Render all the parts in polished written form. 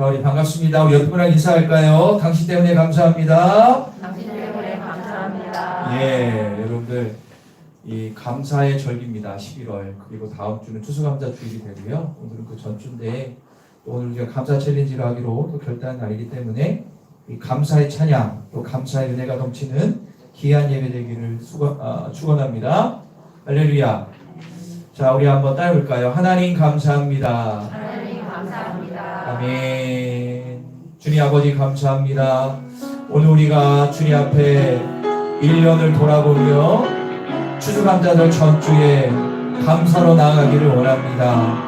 자, 우리 반갑습니다. 우리 옆 분랑 인사할까요? 당신 때문에 감사합니다. 당신 때문에 감사합니다. 예, 여러분들 이 감사의 절기입니다. 11월 그리고 다음 주는 추수감사 주일이 되고요. 오늘은 그 전주인데 또 오늘 우리가 감사 챌린지를 하기로 또 결단한 날이기 때문에 이 감사의 찬양 또 감사의 은혜가 넘치는 귀한 예배 되기를 축원합니다. 할렐루야. 자, 우리 한번 따라볼까요? 하나님 감사합니다. 하나님 감사합니다. 아멘. 주님 아버지 감사합니다. 오늘 우리가 주님 앞에 1년을 돌아보며 추수감사절 전주에 감사로 나아가기를 원합니다.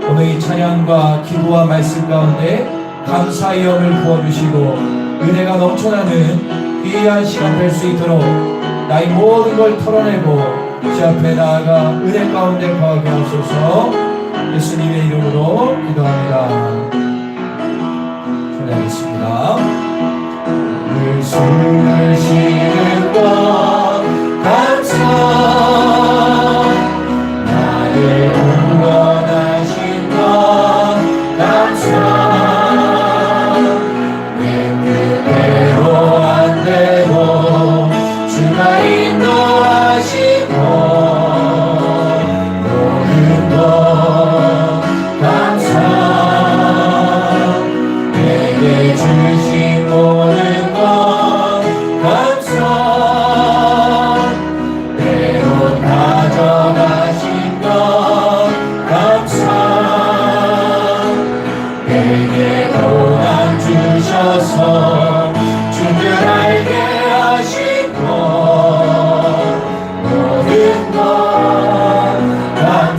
오늘 이 찬양과 기도와 말씀 가운데 감사의 영을 부어주시고 은혜가 넘쳐나는 귀한 시간 될 수 있도록 나의 모든 걸 털어내고 주 앞에 나아가 은혜 가운데 거하게 하소서. 예수님의 이름으로 기도합니다. 전하겠습니다. 늘 숨을 쉬는 것 감사 나를 구원하신 것 감사 내 뜻대로 안 되고 주가 인도하신 것 모든 것 감사 내게 주신 모든 것 감사 때론 가져가신 것 감사 내게 고난 주셔서 주를 알게 하신 것 모든 것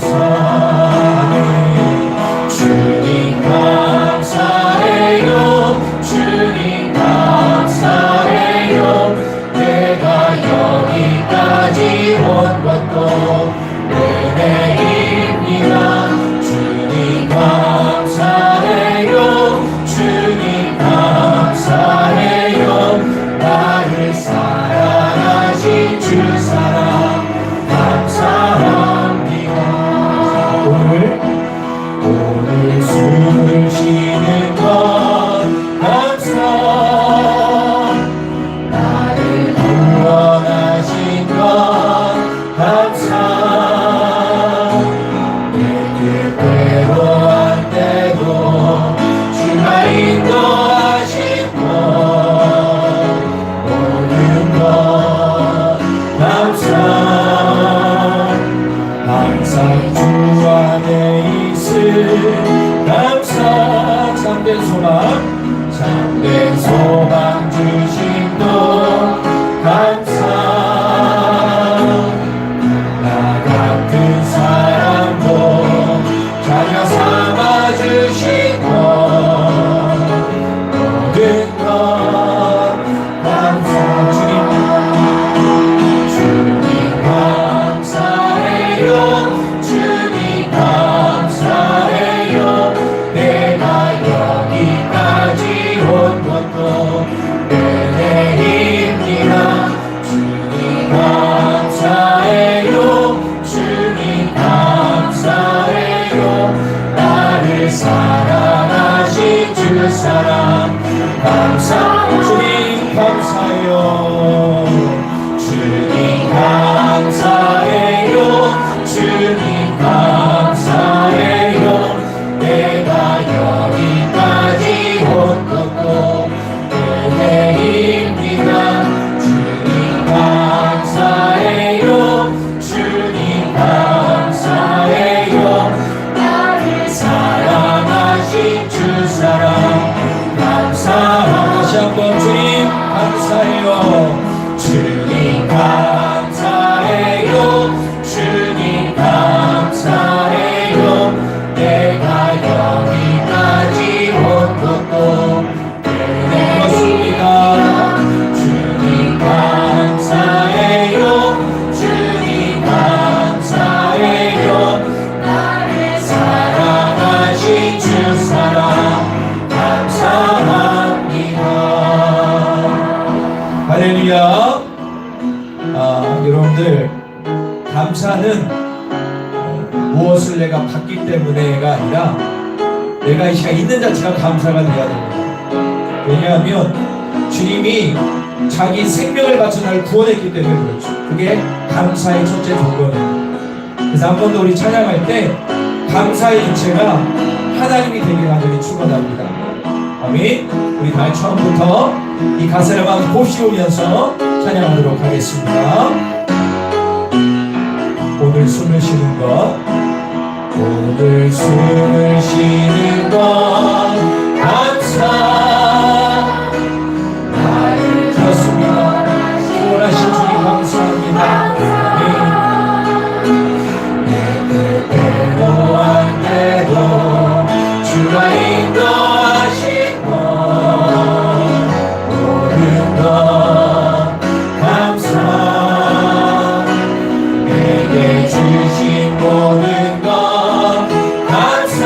감사하네. 주님 감사해요. 주님 감사해요. 내가 여기까지 온 것도 은혜입니다. 주님 감사해요. 주님 감사해요. 나를 사랑하신 주 사랑 감사합니다. 오늘 숨을 쉬는 것 감사 나를 구원하신 것 감사 내 뜻대로 안 되고 주가 인도하신 것 모든 것 감사 항상 주 안에 있을 감사 참된 소망 주심도 감사 나 같은 사람도 자녀 삼아 주신 것 모든 것 감사 주님 감사해요. 주님 감사해요. 내가 여기까지 온 것도 은혜입니다. 주님 감사해요. 주님 감사해요. 나를 사랑하신 주 사랑 감사 주님 감사해요. 주님 감사해요. 주님 감사해요. 내가 여기까지 온 것도 은혜입니다. 주님 감사해요. 주님 감사해요. 나를 사랑하신 주 사랑 감사합니다. 다시 한번 주님 감사해요. 주님 감사해요. 주님 감사해요. 내가 여기까지 온 것도 은혜입니다. 주님 감사해요. 주님 감사해요. 나를 사랑하신 주 사랑 감사합니다. 할렐루야. 여러분들 감사는 무엇을 내가 받기 때문에가 아니라 내가 이 시간 있는 자체가 감사가 되어야 됩니다. 왜냐하면 주님이 자기 생명을 바쳐 나를 구원했기 때문에 그렇죠. 그게 감사의 첫째 조건입니다. 그래서 한 번 더 우리 찬양할 때 감사의 주체가 하나님이 되기를 간절히 축원합니다. 아멘. 우리 다 처음부터 이 가사를 한번 곱씹으면서 찬양하도록 하겠습니다. 오늘 숨을 쉬는 것, 오늘 숨을 쉬는 것 감사. 나를 주셨습니다. 구원하신 주님 감사합니다. 내 뜻대로 안 돼도 주가 인도하신 것 모든 것 감사. 내게 주신 모든 것 감사.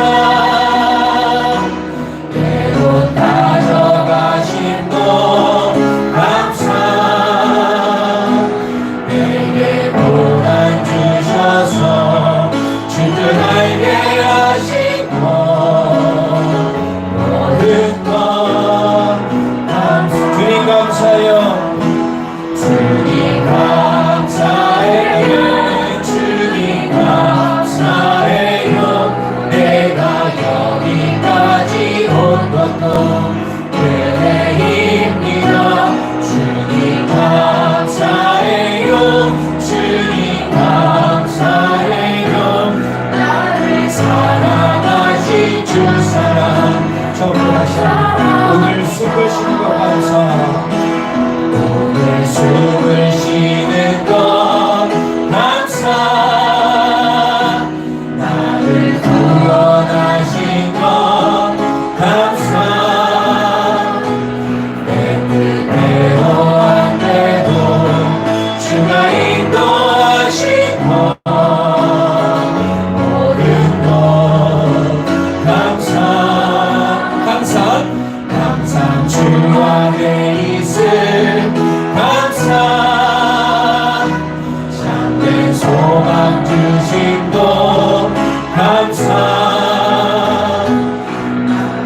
때로 가져가신 것 감사. 내게 고난 주셔서 주를 알게 하신 것 모든 것 감사. 주님 감사해요. 주님 감사해요. 주님 감사해요. 내가 여기까지 온 것도 은혜입니다. 주님 감사해요. 주님 감사해요. 나를 사랑하신 주 사랑. 처음으로 다시 한번 오늘 숨을 쉬는 것 감사. 오늘 숨을 쉬는 것 감사. 나를 구원하신 것 감사. 내 뜻대로 안 돼도 주가 인도하신 것 모든 것 감사. 항상 주 안에 있음 감사. 참된 소망 주신 것 감사.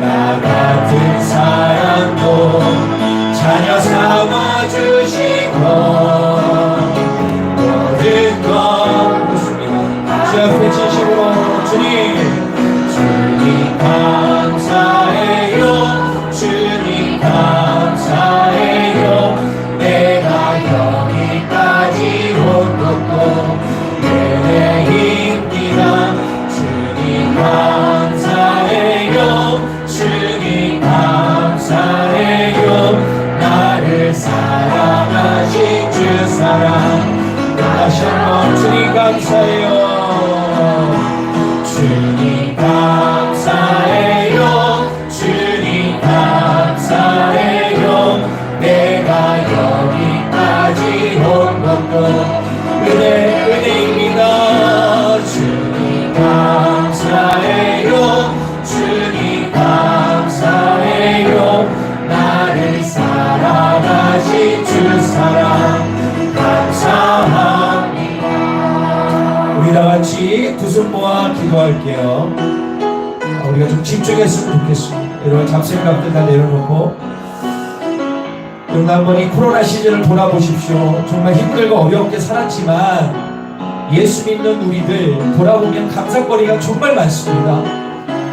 나 같은 사람도 자녀 삼아 주신 것 모든 것 그렇습니다. 주 앞에 진심으로 주님 감사해요. 주님 감사해요. 내가 여기까지 온 것도 은혜입니다. 주님 감사해요. 주님 감사해요. 나를 사랑하신 주 사랑. 다시 한번 주님 감사해요. 주님 감사해요. 주님 감사해요. 내가 여기까지 온 것도 은혜입니다. 주님 감사해요. 주님 감사해요. 나를 사랑하신 주 사랑 감사합니다. 우리 다 같이 두 손 모아 기도할게요. 우리가 좀 집중했으면 좋겠습니다. 여러분 잡생각들 다 내려놓고 여러분 한번 이 코로나 시즌을 돌아보십시오. 정말 힘들고 어렵게 살았지만 예수 믿는 우리들 돌아보면 감사거리가 정말 많습니다.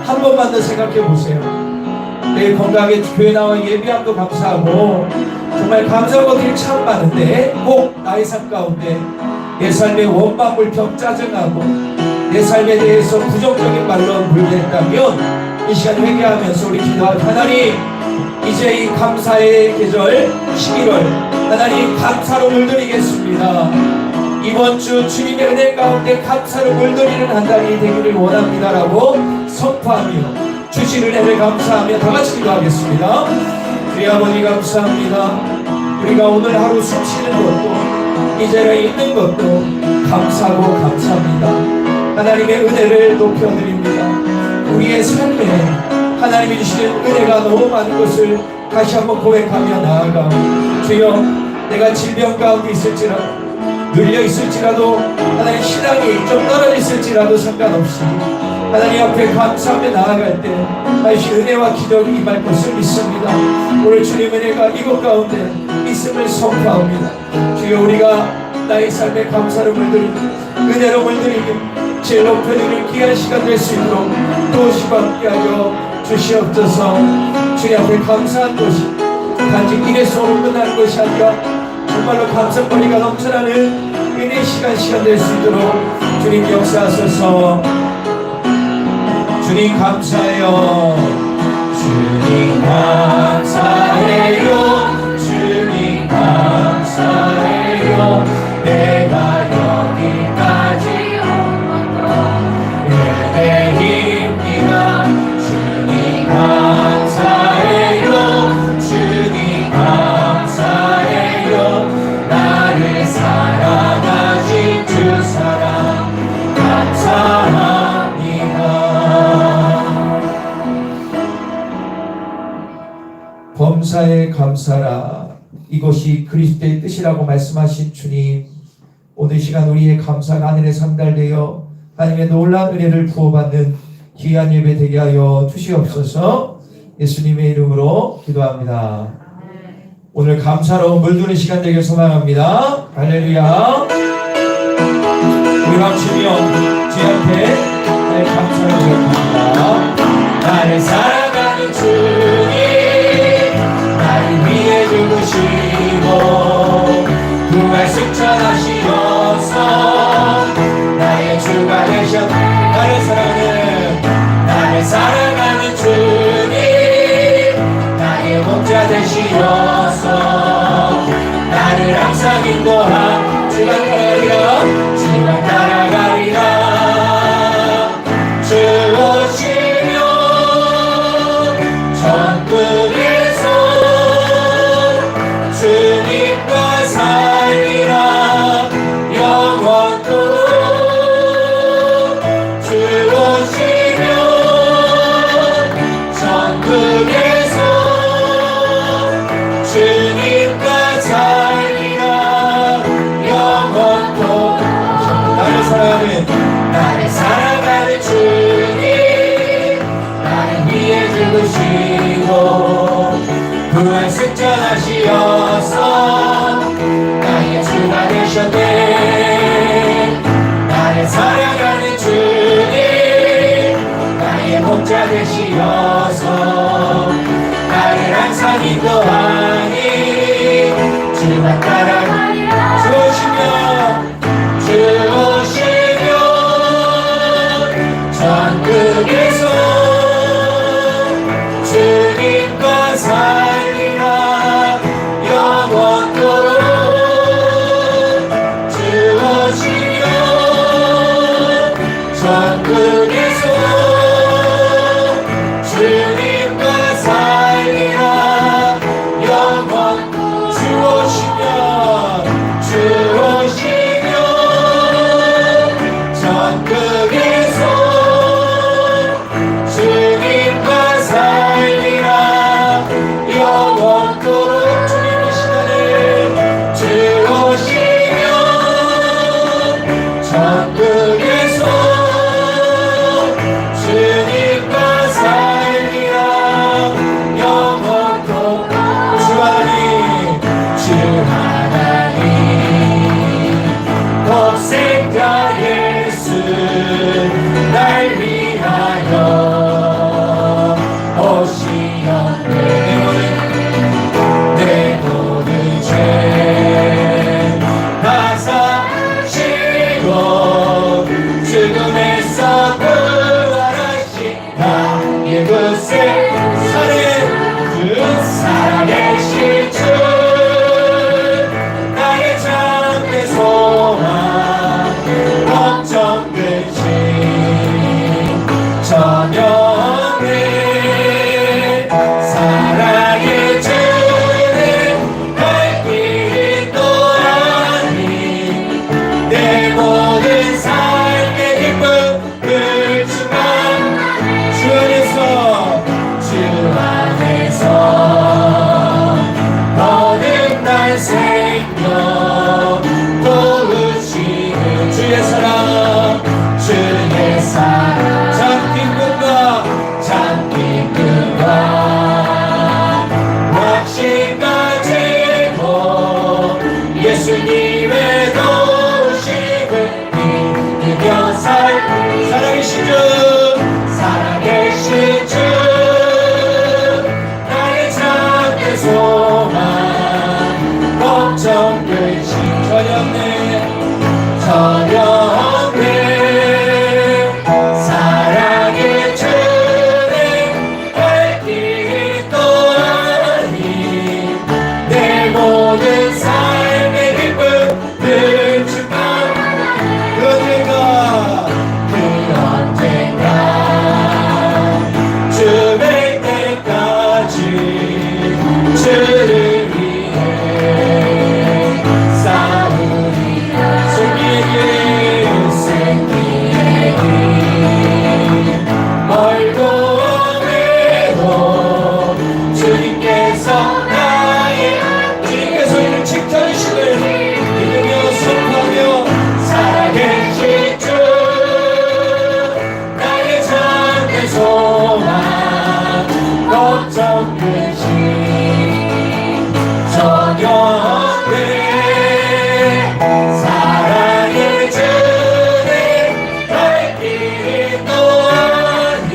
한 번만 더 생각해 보세요. 내일 건강하게 교회 나와 예배함도 감사하고 정말 감사한 것들이 참 많은데 꼭 나의 삶 가운데 내 삶의 원망불평 짜증하고 내 삶에 대해서 부정적인 말로 물대했다면 이 시간 회개하면서 우리 기도할 하나님, 이제 이 감사의 계절 11월 하나님 감사로 물들이겠습니다. 이번 주 주님의 은혜 가운데 감사로 물들이는 한 달이 되기를 원합니다라고 선포하며 주신 은혜를 감사하며 다 같이 기도하겠습니다. 우리 아버지 감사합니다. 우리가 오늘 하루 숨 쉬는 것도 이 자리에 있는 것도 감사하고 감사합니다. 하나님의 은혜를 높여드립니다. 우리의 삶에 하나님이 주시는 은혜가 너무 많은 것을 다시 한번 고백하며 나아가 주여, 내가 질병 가운데 있을지라도 눌려 있을지라도 하나님 신앙이 좀 떨어져 있을지라도 상관없이 하나님 앞에 감사하며 나아갈 때 다시 은혜와 기적이 임할 것을 믿습니다. 오늘 주님 은혜가 이곳 가운데 있음을 선포합니다. 주여 우리가 나의 삶에 감사로 물들이고 은혜로 물들이고 제일 높여드릴 귀한 시간 될 수 있도록 도우시고 함께하여 주시옵소서. 주님 앞에 감사한 것이 단지 일회성으로 끝나는 것이 아니라 정말로 감사거리가 넘쳐나는 은혜 시간 될 수 있도록 주님 역사하소서. 주님 감사해요. 주님 감사해요. 주님 감사해요. 내가 여기까지 온 것도 은혜입니다. 주님 감사해요. 주님 감사해요. 나를 사랑하신 주 사랑 감사합니다. 범사에 감사라. 이것이 그리스도의 뜻이라고 말씀하신 주님, 오늘 시간 우리의 감사가 하늘에 상달되어 하나님의 놀라운 은혜를 부어받는 귀한 예배 되게 하여 주시옵소서. 예수님의 이름으로 기도합니다. 오늘 감사로 물드는 시간 되길 소망합니다. 할렐루야. 우리 감추며 주님 앞에 나의 감사를 고백합니다. 나를 사랑하는 주님, 나를 위해 죽으시고 부활 승천하시어서 나의 주가 되셨. 나를 사랑하는 주님, 나의 목자 되시어서 나를 항상 인도하. 주가 따라가리라. 주 오시면 천국에서 주님과 살리라. 영원토록 주 오시면 천국에서 주님과 살리라. 영원토록. 나를 사랑하는 주님, 나를 위해 죽으시고 부활 승천하시어서 나의 주가 되셨네. 나를 사랑하는 주님, 나의 목자 되시어서 나를 항상 인도하니. 주가 따라가리라. 주 오시면 천국에서 주님과 살리라. 영원토록 주 오시면 천국에서 주님과 살리라. 영원 주 오시면 천국에서 주님과 살리라. 영원토록. 주님 이 시간에 주 오시면 천국에서 저녁에 사랑의 주님 갈 길이 또하니 내 모든 삶의 기쁨을 주가 그 언젠가 주뵐 때까지 주를 위해 싸우리라 승리의 길 멀고 오래도 주님께서 이를 지켜주시길 믿으며 선포하며 살아계신 주 나의 참된 소망 걱정 근심 전혀 없네 사랑의 주님 갈 길이 또하니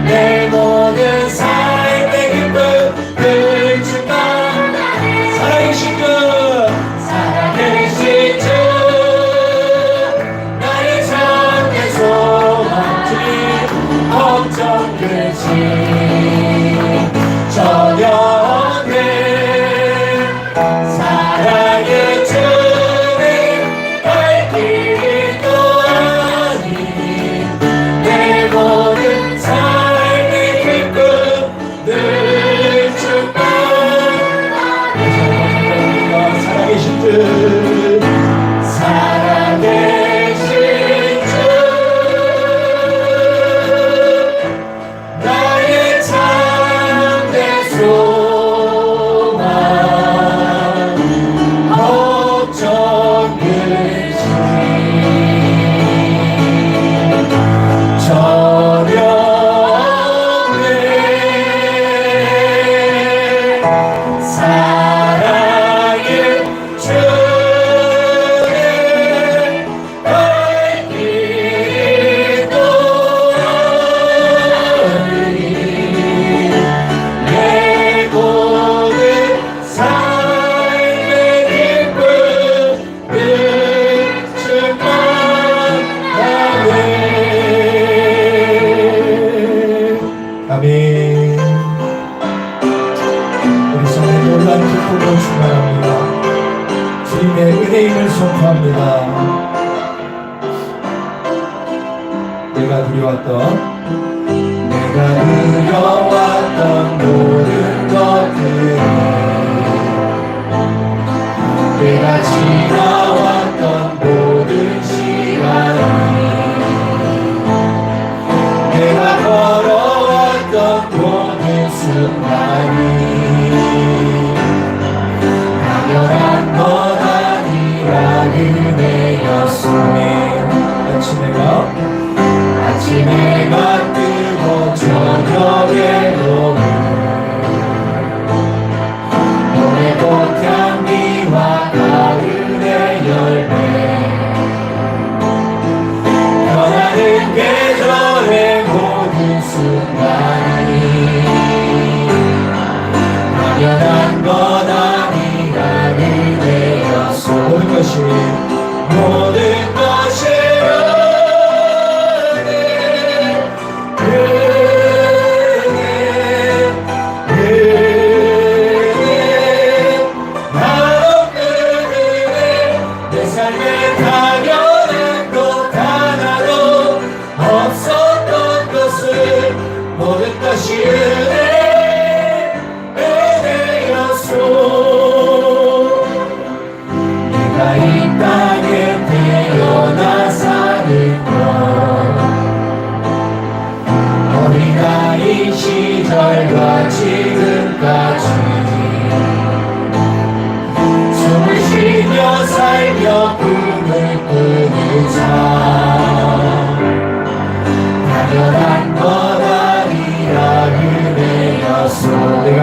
내 모든 삶의 기쁨을 주가 살아계신 주 나의 참된 소망 주님 걱정 근심 전혀 없네 사랑의 주님 갈 길이 또하니 내 모든 삶의 기쁨을 주가 살아계신 주 살아계신 주 나의 참된 소망 걱정 근심 저렴해 사랑의 주님 갈 길이 또하니 내 모든 삶의 기쁨을 주만하네 아멘. 우리 손에 놀란 기쁨을 충만합니다. 주님의 은혜임을 선포합니다. 내가 두려웠던 모든 것들이 내가 지나왔던 모든 시간이 내가 걸어왔던 모든 순간이 당연한 것 아니라 은혜였소 아침에가 뜨고 저녁에 오는 봄의 꽃향기와 가을의 열매 변하는 계절의 모든 순간이 당연한 것 아니라 은혜였소 모든 것이 내 삶에 당연한 것 하나도 없었던 것을 모든 것이 은혜였소 내가 이 땅에 태어나 사는 것 어린아이 시절과 지금까지 숨을 쉬며 살며 꿈을 꾸는 삶 당연한 것 아니라 은혜였소 내가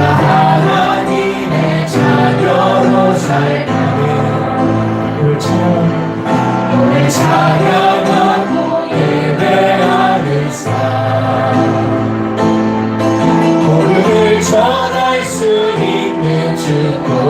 하나님의 자녀로 살아가는 오늘 찬양하고 예배하는 삶 복음을 전할 수 있는 주권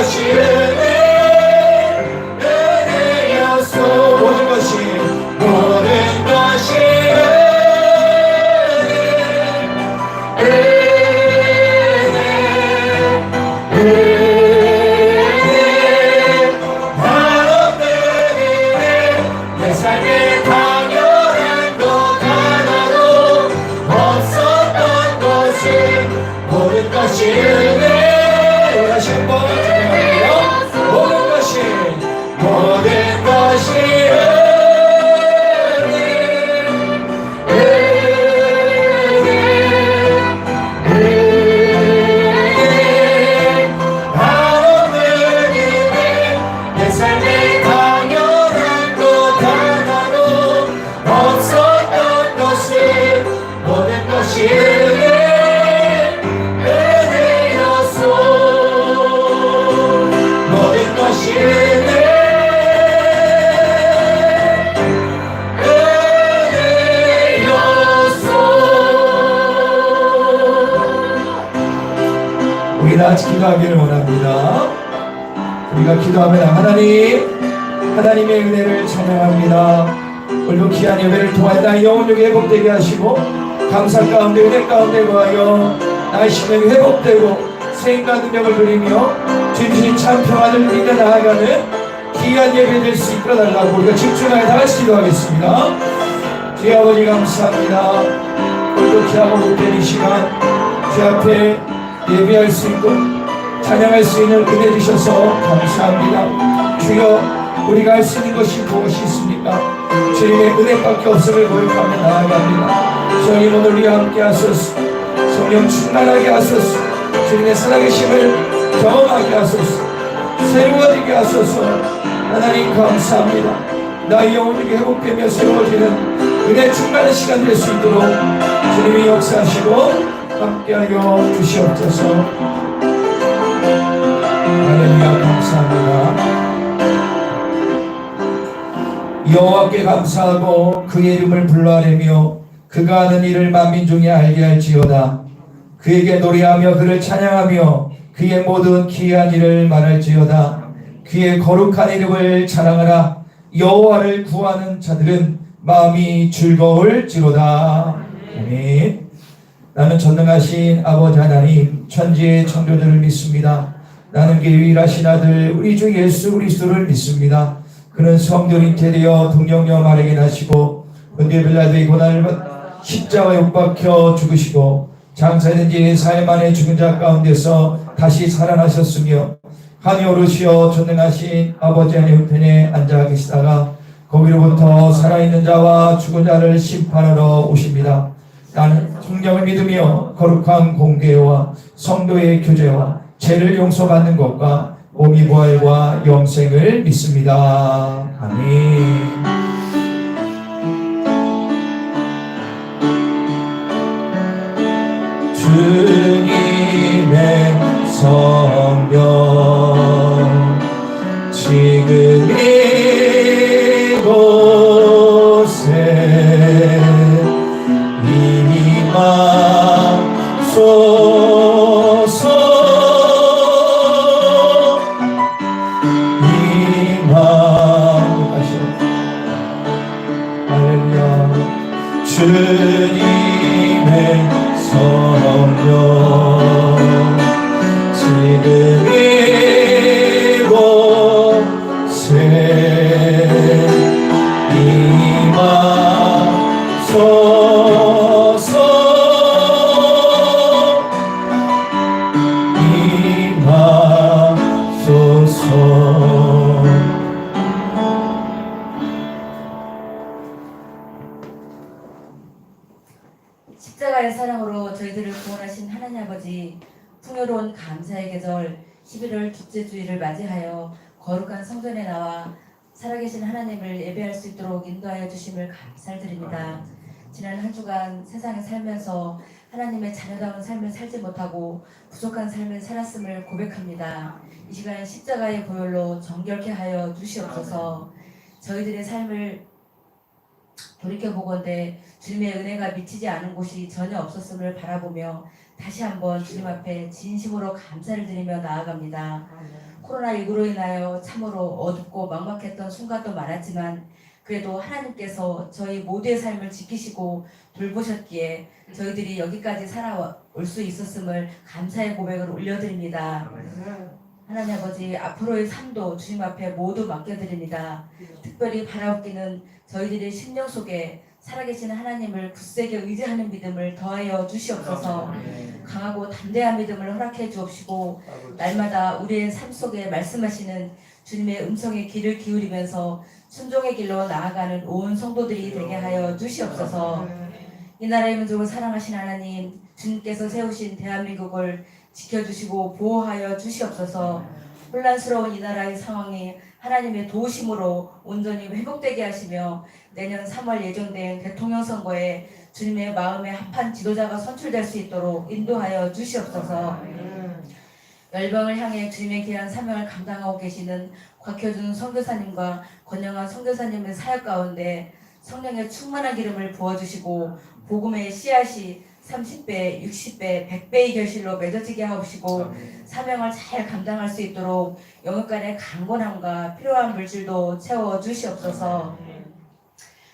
것이 은혜였소. 모든 것이 내 삶에 당연한 것 하나도 없었던 것이 모든 것이 은혜. 다시 한번 찬양할게요. 모든 것이 내 삶에 당연한 것 하나도 없었던 것이 모든 것이 은혜였소. 모든 것이 우리 다 같이 기도하기를 원합니다. 우리가 기도하면 하나님의 은혜를 찬양합니다. 오늘도 귀한 예배를 통하여 나의 영혼력이 회복되게 하시고 감사 가운데 은혜 가운데 거하여 나의 심령이 회복되고 생과 능력을 누리며 진실이 참 평안을 누리며 나아가는 귀한 예배 될 수 있도록 달라고 우리가 집중하여 다 같이 기도하겠습니다. 주의 아버지 감사합니다. 오늘도 귀하고 복된 이 시간 주 앞에 예배할 수 있고 찬양할 수 있는 은혜 주셔서 감사합니다. 주여, 우리가 할 수 있는 것이 무엇이 있습니까? 주님의 은혜밖에 없음을 고백하며 나아갑니다. 주님, 오늘 우리와 함께 하소서. 성령 충만하게 하소서. 주님의 살아계심을 경험하게 하소서. 새로워지게 하소서. 하나님 감사합니다. 나의 영혼이 회복되며 새로워지는 은혜 충만한 시간 될 수 있도록 주님이 역사하시고 함께하여 주시옵소서. 할렐루야. 감사합니다. 여호와께 감사하고 그의 이름을 불러하려며 그가 하는 일을 만민 중에 알게 할지어다. 그에게 노래하며 그를 찬양하며 그의 모든 기이한 일을 말할지어다. 그의 거룩한 이름을 자랑하라. 여호와를 구하는 자들은 마음이 즐거울지로다. 아멘. 나는 전능하신 아버지 하나님 천지의 창조주를 믿습니다. 나는 그의 유일하신 아들 우리 주 예수 그리스도를 믿습니다. 그는 성전 잉태되어 동정녀 마리아에게 나시고 본디오 빌라도의 고난을 받아 십자가에 못 박혀 죽으시고 장사된 지 4일 만에 죽은 자 가운데서 다시 살아나셨으며 하늘에 오르시어 전능하신 아버지 하나님 우편에 앉아 계시다가 거기로부터 살아있는 자와 죽은 자를 심판하러 오십니다. 나는 성령을 믿으며 거룩한 공개와 성도의 교제와 죄를 용서받는 것과 몸이 부활과 영생을 믿습니다. 아멘. 주님의 성령 지금 이곳에 임하소서. 주님의 성령 지금 이곳에 임하소서. 임하소서. 십자가의 사랑으로 저희들을 구원하신 하나님 아버지, 풍요로운 감사의 계절 11월 둘째 주일을 맞이하여 거룩한 성전에 나와 살아계신 하나님을 예배할 수 있도록 인도하여 주심을 감사드립니다. 지난 한 주간 세상에 살면서 하나님의 자녀다운 삶을 살지 못하고 부족한 삶을 살았음을 고백합니다. 이 시간 십자가의 보혈로 정결케 하여 주시옵소서. 저희들의 삶을 돌이켜보건대 주님의 은혜가 미치지 않은 곳이 전혀 없었음을 바라보며 다시 한번 주님 앞에 진심으로 감사를 드리며 나아갑니다. 코로나19로 인하여 참으로 어둡고 막막했던 순간도 많았지만 그래도 하나님께서 저희 모두의 삶을 지키시고 돌보셨기에 저희들이 여기까지 살아올 수 있었음을 감사의 고백을 올려드립니다. 하나님 아버지, 앞으로의 삶도 주님 앞에 모두 맡겨드립니다. 특별히 바라옵기는 저희들의 심령 속에 살아계신 하나님을 굳세게 의지하는 믿음을 더하여 주시옵소서. 강하고 담대한 믿음을 허락해 주옵시고 날마다 우리의 삶 속에 말씀하시는 주님의 음성에 귀를 기울이면서 순종의 길로 나아가는 온 성도들이 되게 하여 주시옵소서. 이 나라의 민족을 사랑하신 하나님, 주님께서 세우신 대한민국을 지켜주시고 보호하여 주시옵소서. 혼란스러운 이 나라의 상황이 하나님의 도우심으로 온전히 회복되게 하시며 내년 3월 예정된 대통령 선거에 주님의 마음에 합한 지도자가 선출될 수 있도록 인도하여 주시옵소서. 열방을 향해 주님의 귀한 사명을 감당하고 계시는 곽효준 선교사님과 권영환 선교사님의 사역 가운데 성령의 충만한 기름을 부어주시고 복음의 씨앗이 30배, 60배, 100배의 결실로 맺어지게 하옵시고 사명을 잘 감당할 수 있도록 영역간의 강건함과 필요한 물질도 채워주시옵소서.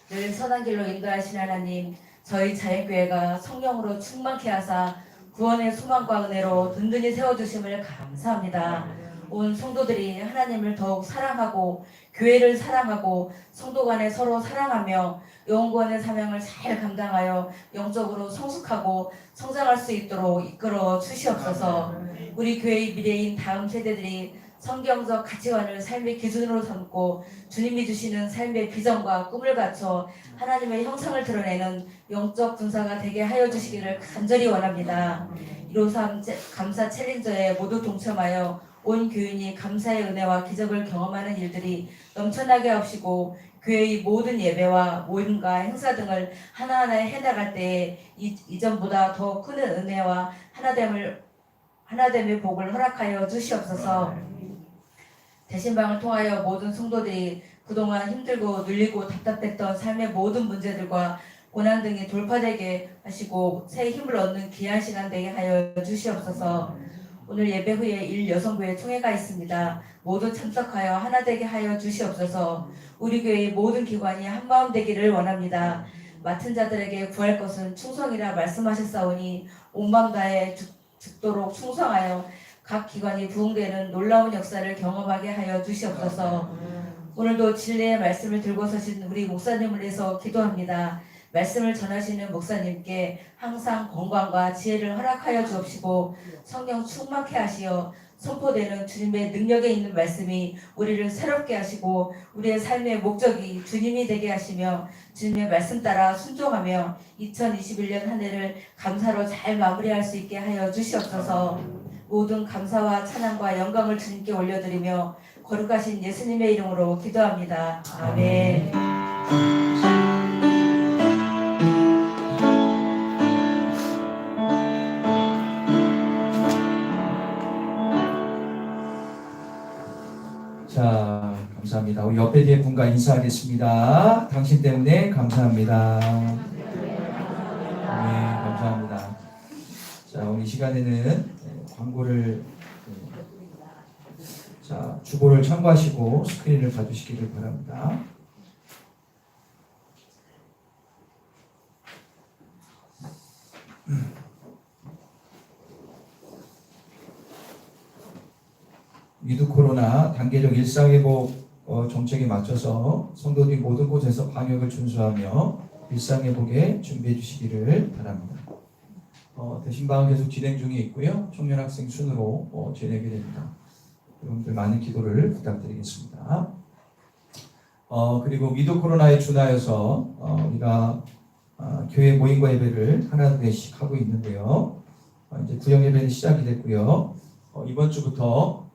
늘 선한 길로 인도하신 하나님, 저희 자연교회가 성령으로 충만케 하사 구원의 소망과 은혜로 든든히 세워주심을 감사합니다. 온 성도들이 하나님을 더욱 사랑하고 교회를 사랑하고 성도 간에 서로 사랑하며 영구원의 사명을 잘 감당하여 영적으로 성숙하고 성장할 수 있도록 이끌어 주시옵소서. 우리 교회의 미래인 다음 세대들이 성경적 가치관을 삶의 기준으로 삼고 주님이 주시는 삶의 비전과 꿈을 갖춰 하나님의 형상을 드러내는 영적 군사가 되게 하여 주시기를 간절히 원합니다. 153 감사 챌린저에 모두 동참하여 온 교인이 감사의 은혜와 기적을 경험하는 일들이 넘쳐나게 하시고 교회의 모든 예배와 모임과 행사 등을 하나하나 해나갈 때에 이전보다 더 큰 은혜와 하나됨의 복을 허락하여 주시옵소서. 대신방을 통하여 모든 성도들이 그동안 힘들고 눌리고 답답했던 삶의 모든 문제들과 고난 등이 돌파되게 하시고 새 힘을 얻는 귀한 시간 되게 하여 주시옵소서. 오늘 예배 후에 1여성부회 총회가 있습니다. 모두 참석하여 하나 되게 하여 주시옵소서. 우리 교회의 모든 기관이 한마음 되기를 원합니다. 맡은 자들에게 구할 것은 충성이라 말씀하셨사오니 온 마음 다해 죽도록 충성하여 각 기관이 부흥되는 놀라운 역사를 경험하게 하여 주시옵소서. 오늘도 진리의 말씀을 들고 서신 우리 목사님을 위해서 기도합니다. 말씀을 전하시는 목사님께 항상 건강과 지혜를 허락하여 주옵시고 성령 충만케 하시어 선포되는 주님의 능력에 있는 말씀이 우리를 새롭게 하시고 우리의 삶의 목적이 주님이 되게 하시며 주님의 말씀 따라 순종하며 2021년 한 해를 감사로 잘 마무리할 수 있게 하여 주시옵소서. 모든 감사와 찬양과 영광을 주님께 올려드리며 거룩하신 예수님의 이름으로 기도합니다. 아멘. 자, 감사합니다. 우리 옆에 계신 분과 인사하겠습니다. 당신 때문에 감사합니다. 네, 감사합니다. 자, 오늘 이 시간에는 광고를 자, 주보를 참고하시고 스크린을 봐주시기를 바랍니다. 위드 코로나 단계적 일상회복 정책에 맞춰서 성도들이 모든 곳에서 방역을 준수하며 일상회복에 준비해 주시기를 바랍니다. 대신방은 계속 진행 중에 있고요. 청년학생 순으로 진행이 됩니다. 여러분들 많은 기도를 부탁드리겠습니다. 그리고 위드 코로나에 준하여서 우리가 교회 모임과 예배를 하나 둘씩 하고 있는데요. 이제 구역 예배는 시작이 됐고요. 이번 주부터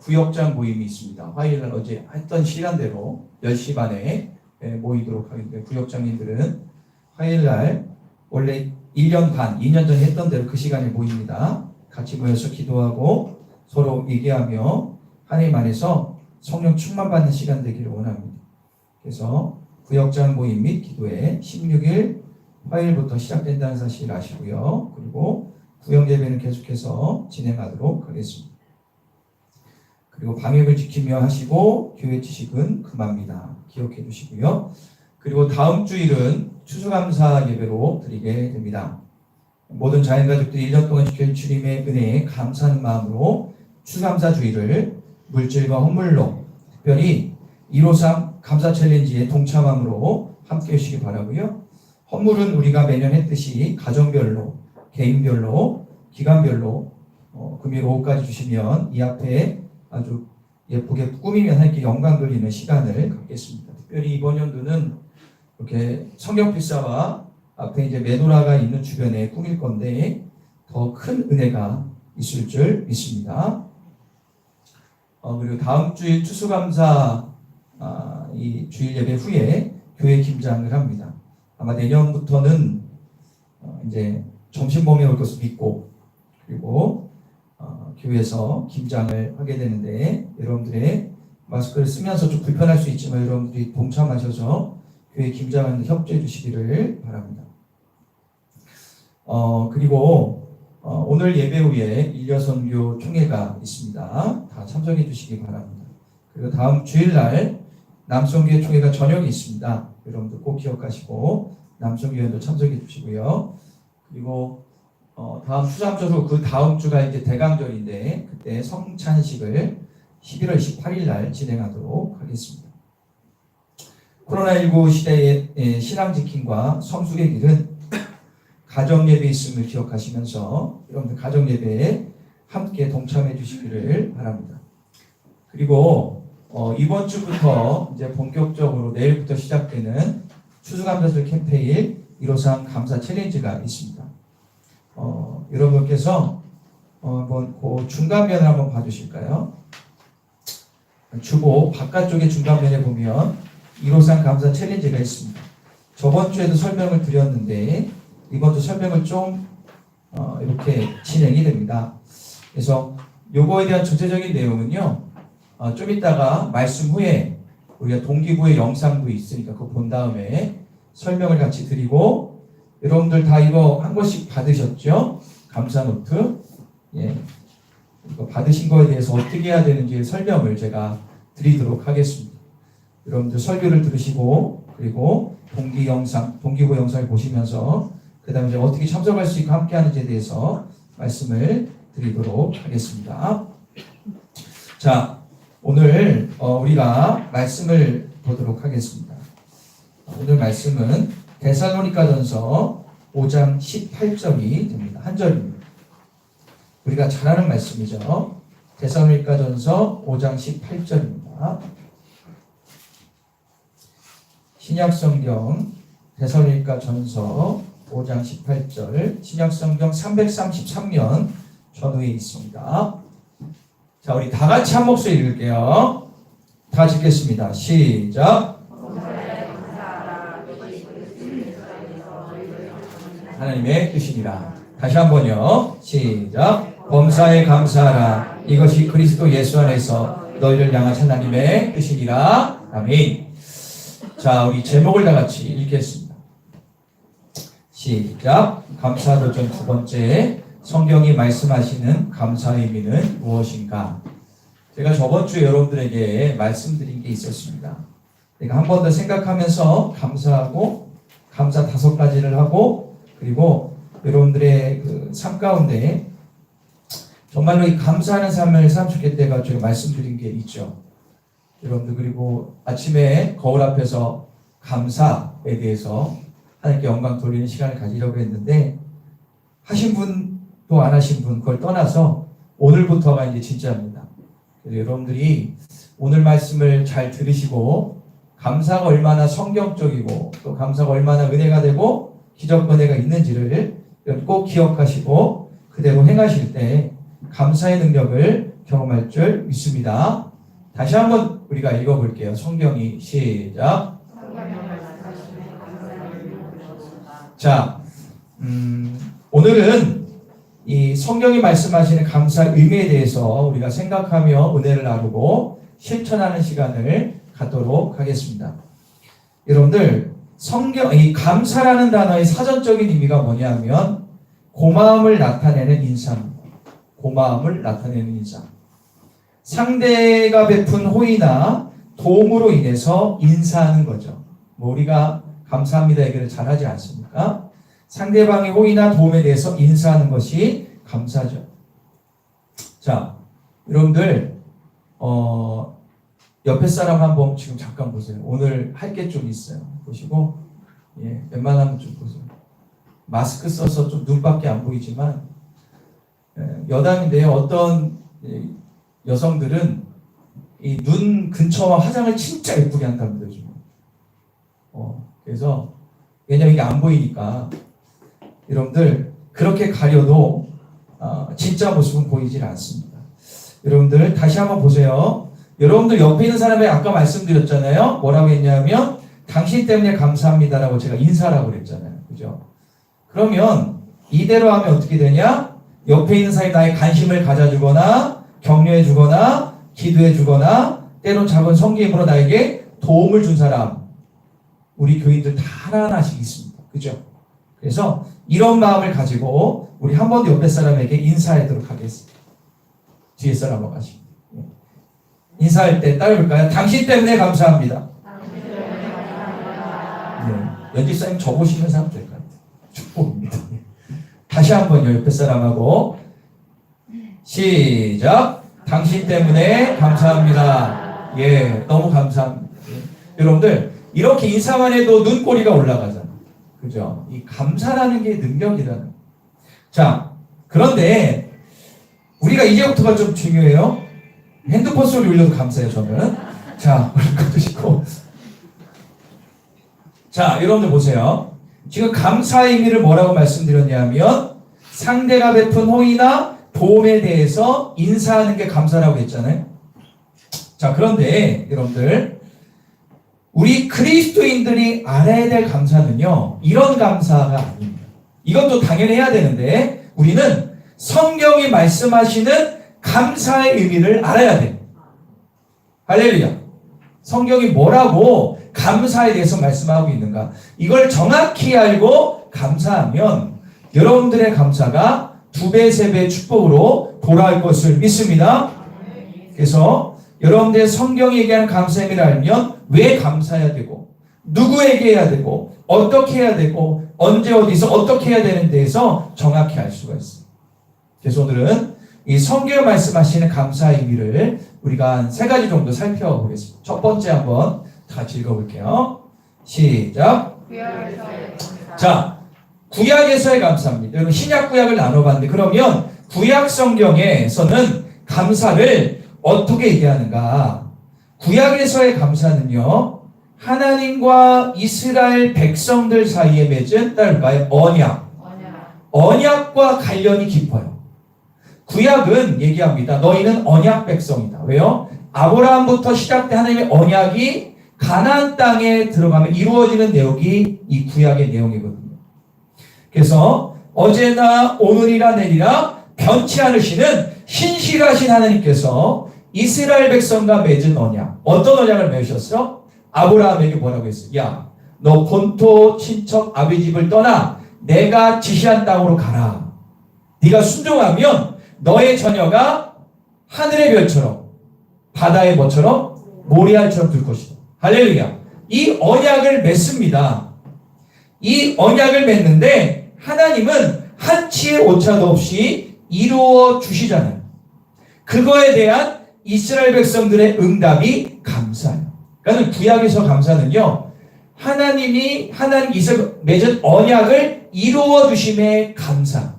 구역장 모임이 있습니다. 화요일날 어제 했던 시간대로 10시 반에 모이도록 하겠는데 구역장님들은 화요일날 원래 1년 반, 2년 전에 했던 대로 그 시간에 모입니다. 같이 모여서 기도하고 서로 얘기하며 하나님 안에서 성령 충만받는 시간 되기를 원합니다. 그래서 구역장 모임 및 기도회 16일 화요일부터 시작된다는 사실 아시고요. 그리고 구역 예배는 계속해서 진행하도록 하겠습니다. 그리고 방역을 지키며 하시고 교회 지식은 금합니다. 기억해 주시고요. 그리고 다음 주일은 추수감사 예배로 드리게 됩니다. 모든 자연가족들이 1년 동안 지켜준 주님의 은혜에 감사하는 마음으로 추수감사 주일을 물질과 헌물로 특별히 153 감사 챌린지에 동참함으로 함께 해주시기 바라고요. 헌물은 우리가 매년 했듯이 가정별로, 개인별로, 기관별로 금일 오후까지 주시면 이 앞에 아주 예쁘게 꾸미면 하나님께 영광 돌리는 시간을 갖겠습니다. 특별히 이번 연도는 이렇게 성경 필사와 앞에 이제 메노라가 있는 주변에 꾸밀 건데 더 큰 은혜가 있을 줄 믿습니다. 그리고 다음 주일 추수감사 이 주일 예배 후에 교회 김장을 합니다. 아마 내년부터는 이제 점심 먹에 올 것을 믿고 그리고 교회에서 김장을 하게 되는데 여러분들의 마스크를 쓰면서 좀 불편할 수 있지만 여러분들이 동참하셔서 교회 김장하는 데 협조해 주시기를 바랍니다. 그리고 오늘 예배 후에 일려선교 총회가 있습니다. 다 참석해 주시기 바랍니다. 그리고 다음 주일날 남성교회 총회가 저녁에 있습니다. 여러분들 꼭 기억하시고 남성교회도 참석해 주시고요. 그리고 다음 추수감사로 그 다음 주가 이제 대강절인데 그때 성찬식을 11월 28일 날 진행하도록 하겠습니다. 코로나19 시대의 신앙 지킴과 성숙의 길은 가정 예배 있음을 기억하시면서 여러분들 가정 예배에 함께 동참해 주시기를 바랍니다. 그리고 이번 주부터 이제 본격적으로 내일부터 시작되는 추수감사절 캠페인 153 감사 챌린지가 있습니다. 여러분께서 한번 그 중간면을 한번 봐주실까요? 주보 바깥쪽에 중간면에 보면 153 감사 챌린지가 있습니다. 저번 주에도 설명을 드렸는데 이번 주 설명을 좀 이렇게 진행이 됩니다. 그래서 요거에 대한 전체적인 내용은요. 좀 이따가 말씀 후에 우리가 동기부의 영상도 있으니까 그거 본 다음에 설명을 같이 드리고 여러분들 다 이거 한 권씩 받으셨죠? 감사 노트. 예. 이거 받으신 거에 대해서 어떻게 해야 되는지 설명을 제가 드리도록 하겠습니다. 여러분들 설교를 들으시고 그리고 동기부 영상을 보시면서 그 다음에 이제 어떻게 참석할 수 있고 함께 하는지에 대해서 말씀을 드리도록 하겠습니다. 자, 오늘 우리가 말씀을 보도록 하겠습니다. 오늘 말씀은 데살로니가전서 5장 18절이 됩니다. 한 절입니다. 우리가 잘 아는 말씀이죠. 데살로니가전서 5장 18절입니다. 신약성경 데살로니가전서 5장 18절 신약성경 333면 전후에 있습니다. 자, 우리 다 같이 한 목소리 읽을게요. 다 같이 읽겠습니다. 시작. 하나님의 뜻이니라. 다시 한번요. 시작. 범사에 감사하라. 이것이 그리스도 예수 안에서 너희를 향한 하나님의 뜻이니라. 아멘. 자, 우리 제목을 다 같이 읽겠습니다. 시작. 감사도전 두 번째. 성경이 말씀하시는 감사의 의미는 무엇인가? 제가 저번 주에 여러분들에게 말씀드린 게 있었습니다. 내가 한 번 더 생각하면서 감사하고 감사 5가지를 하고 그리고 여러분들의 그 삶 가운데 정말로 이 감사하는 삶을 살면 좋겠다가 제가 말씀드린 게 있죠. 여러분들 그리고 아침에 거울 앞에서 감사에 대해서 하나님께 영광 돌리는 시간을 가지려고 했는데 하신 분 또 안 하신 분 그걸 떠나서 오늘부터가 이제 진짜입니다. 그래서 여러분들이 오늘 말씀을 잘 들으시고 감사가 얼마나 성경적이고 또 감사가 얼마나 은혜가 되고 기적 은혜가 있는지를 꼭 기억하시고 그대로 행하실 때 감사의 능력을 경험할 줄 믿습니다. 다시 한번 우리가 읽어볼게요. 성경이 시작. 자, 오늘은 이 성경이 말씀하시는 감사 의미에 대해서 우리가 생각하며 은혜를 나누고 실천하는 시간을 갖도록 하겠습니다. 여러분들 이 감사라는 단어의 사전적인 의미가 뭐냐면 고마움을 나타내는 인사입니다. 고마움을 나타내는 인사. 상대가 베푼 호의나 도움으로 인해서 인사하는 거죠. 뭐 우리가 감사합니다 얘기를 잘 하지 않습니까? 상대방의 호의나 도움에 대해서 인사하는 것이 감사죠. 자, 여러분들 옆에 사람 한번 지금 잠깐 보세요. 오늘 할 게 좀 있어요. 보시고 웬만하면 좀 보세요. 마스크 써서 좀 눈밖에 안 보이지만 여담인데요. 어떤 여성들은 이 눈 근처와 화장을 진짜 예쁘게 한답니다. 요즘. 그래서 왜냐면 이게 안 보이니까 여러분들 그렇게 가려도 진짜 모습은 보이질 않습니다. 여러분들 다시 한번 보세요. 여러분들 옆에 있는 사람에게 아까 말씀드렸잖아요. 뭐라고 했냐면 당신 때문에 감사합니다라고 제가 인사라고 그랬잖아요. 그죠? 그러면 이대로 하면 어떻게 되냐? 옆에 있는 사람이 나의 관심을 가져주거나 격려해주거나 기도해주거나 때론 작은 성기임으로 나에게 도움을 준 사람 우리 교인들 다 하나하나씩 있습니다. 그죠? 그래서 이런 마음을 가지고 우리 한 번 더 옆에 사람에게 인사하도록 하겠습니다. 뒤에 사람 넘어가시고 인사할 때 따라해볼까요? 당신 때문에 감사합니다. 연기사님 적으시는 사람 될 것 같아요. 축복입니다. 다시 한번요. 옆에 사람하고 시작. 당신 때문에 감사합니다. 너무 감사합니다. 여러분들 이렇게 인사만 해도 눈꼬리가 올라가잖아요. 그죠? 이 감사라는 게 능력이라는. 자, 그런데 우리가 이제부터가 좀 중요해요. 핸드폰 소리 울려도 감사해요, 저는. 자, 얼른 꺼주시고. 자, 여러분들 보세요. 지금 감사의 의미를 뭐라고 말씀드렸냐면 상대가 베푼 호의나 도움에 대해서 인사하는 게 감사라고 했잖아요. 자, 그런데 여러분들 우리 그리스도인들이 알아야 될 감사는요, 이런 감사가 아닙니다. 이것도 당연히 해야 되는데 우리는 성경이 말씀하시는 감사의 의미를 알아야 돼요. 할렐루야. 성경이 뭐라고 감사에 대해서 말씀하고 있는가? 이걸 정확히 알고 감사하면 여러분들의 감사가 2배, 3배의 축복으로 돌아올 것을 믿습니다. 그래서 여러분들의 성경이 얘기하는 감사의 의미를 알면 왜 감사해야 되고 누구에게 해야 되고 어떻게 해야 되고 언제 어디서 어떻게 해야 되는 데에서 정확히 알 수가 있어요. 그래서 오늘은 이 성경에 말씀하시는 감사의 의미를 우리가 한 3가지 정도 살펴보겠습니다. 첫 번째 한번 다 같이 읽어볼게요. 시작. 자, 구약에서의 감사입니다. 여러분 신약 구약을 나눠봤는데 그러면 구약 성경에서는 감사를 어떻게 얘기하는가? 구약에서의 감사는요, 하나님과 이스라엘 백성들 사이에 맺은 딸과의 언약과 관련이 깊어요. 구약은 얘기합니다. 너희는 언약 백성이다. 왜요? 아브라함부터 시작된 하나님의 언약이 가나안 땅에 들어가면 이루어지는 내용이 이 구약의 내용이거든요. 그래서 어제나 오늘이나 내리라 변치 않으시는 신실하신 하나님께서 이스라엘 백성과 맺은 언약, 어떤 언약을 맺으셨어? 아브라함에게 뭐라고 했어요? 야, 너 본토 친척 아비 집을 떠나 내가 지시한 땅으로 가라. 네가 순종하면 너의 자녀가 하늘의 별처럼 바다의 뭐처럼 모래알처럼 될 것이다. 할렐루야. 이 언약을 맺습니다. 이 언약을 맺는데 하나님은 한치의 오차도 없이 이루어 주시잖아요. 그거에 대한 이스라엘 백성들의 응답이 감사예요. 그러니까 구약에서 감사는요, 하나님이 이스라엘 맺은 언약을 이루어 주심에 감사.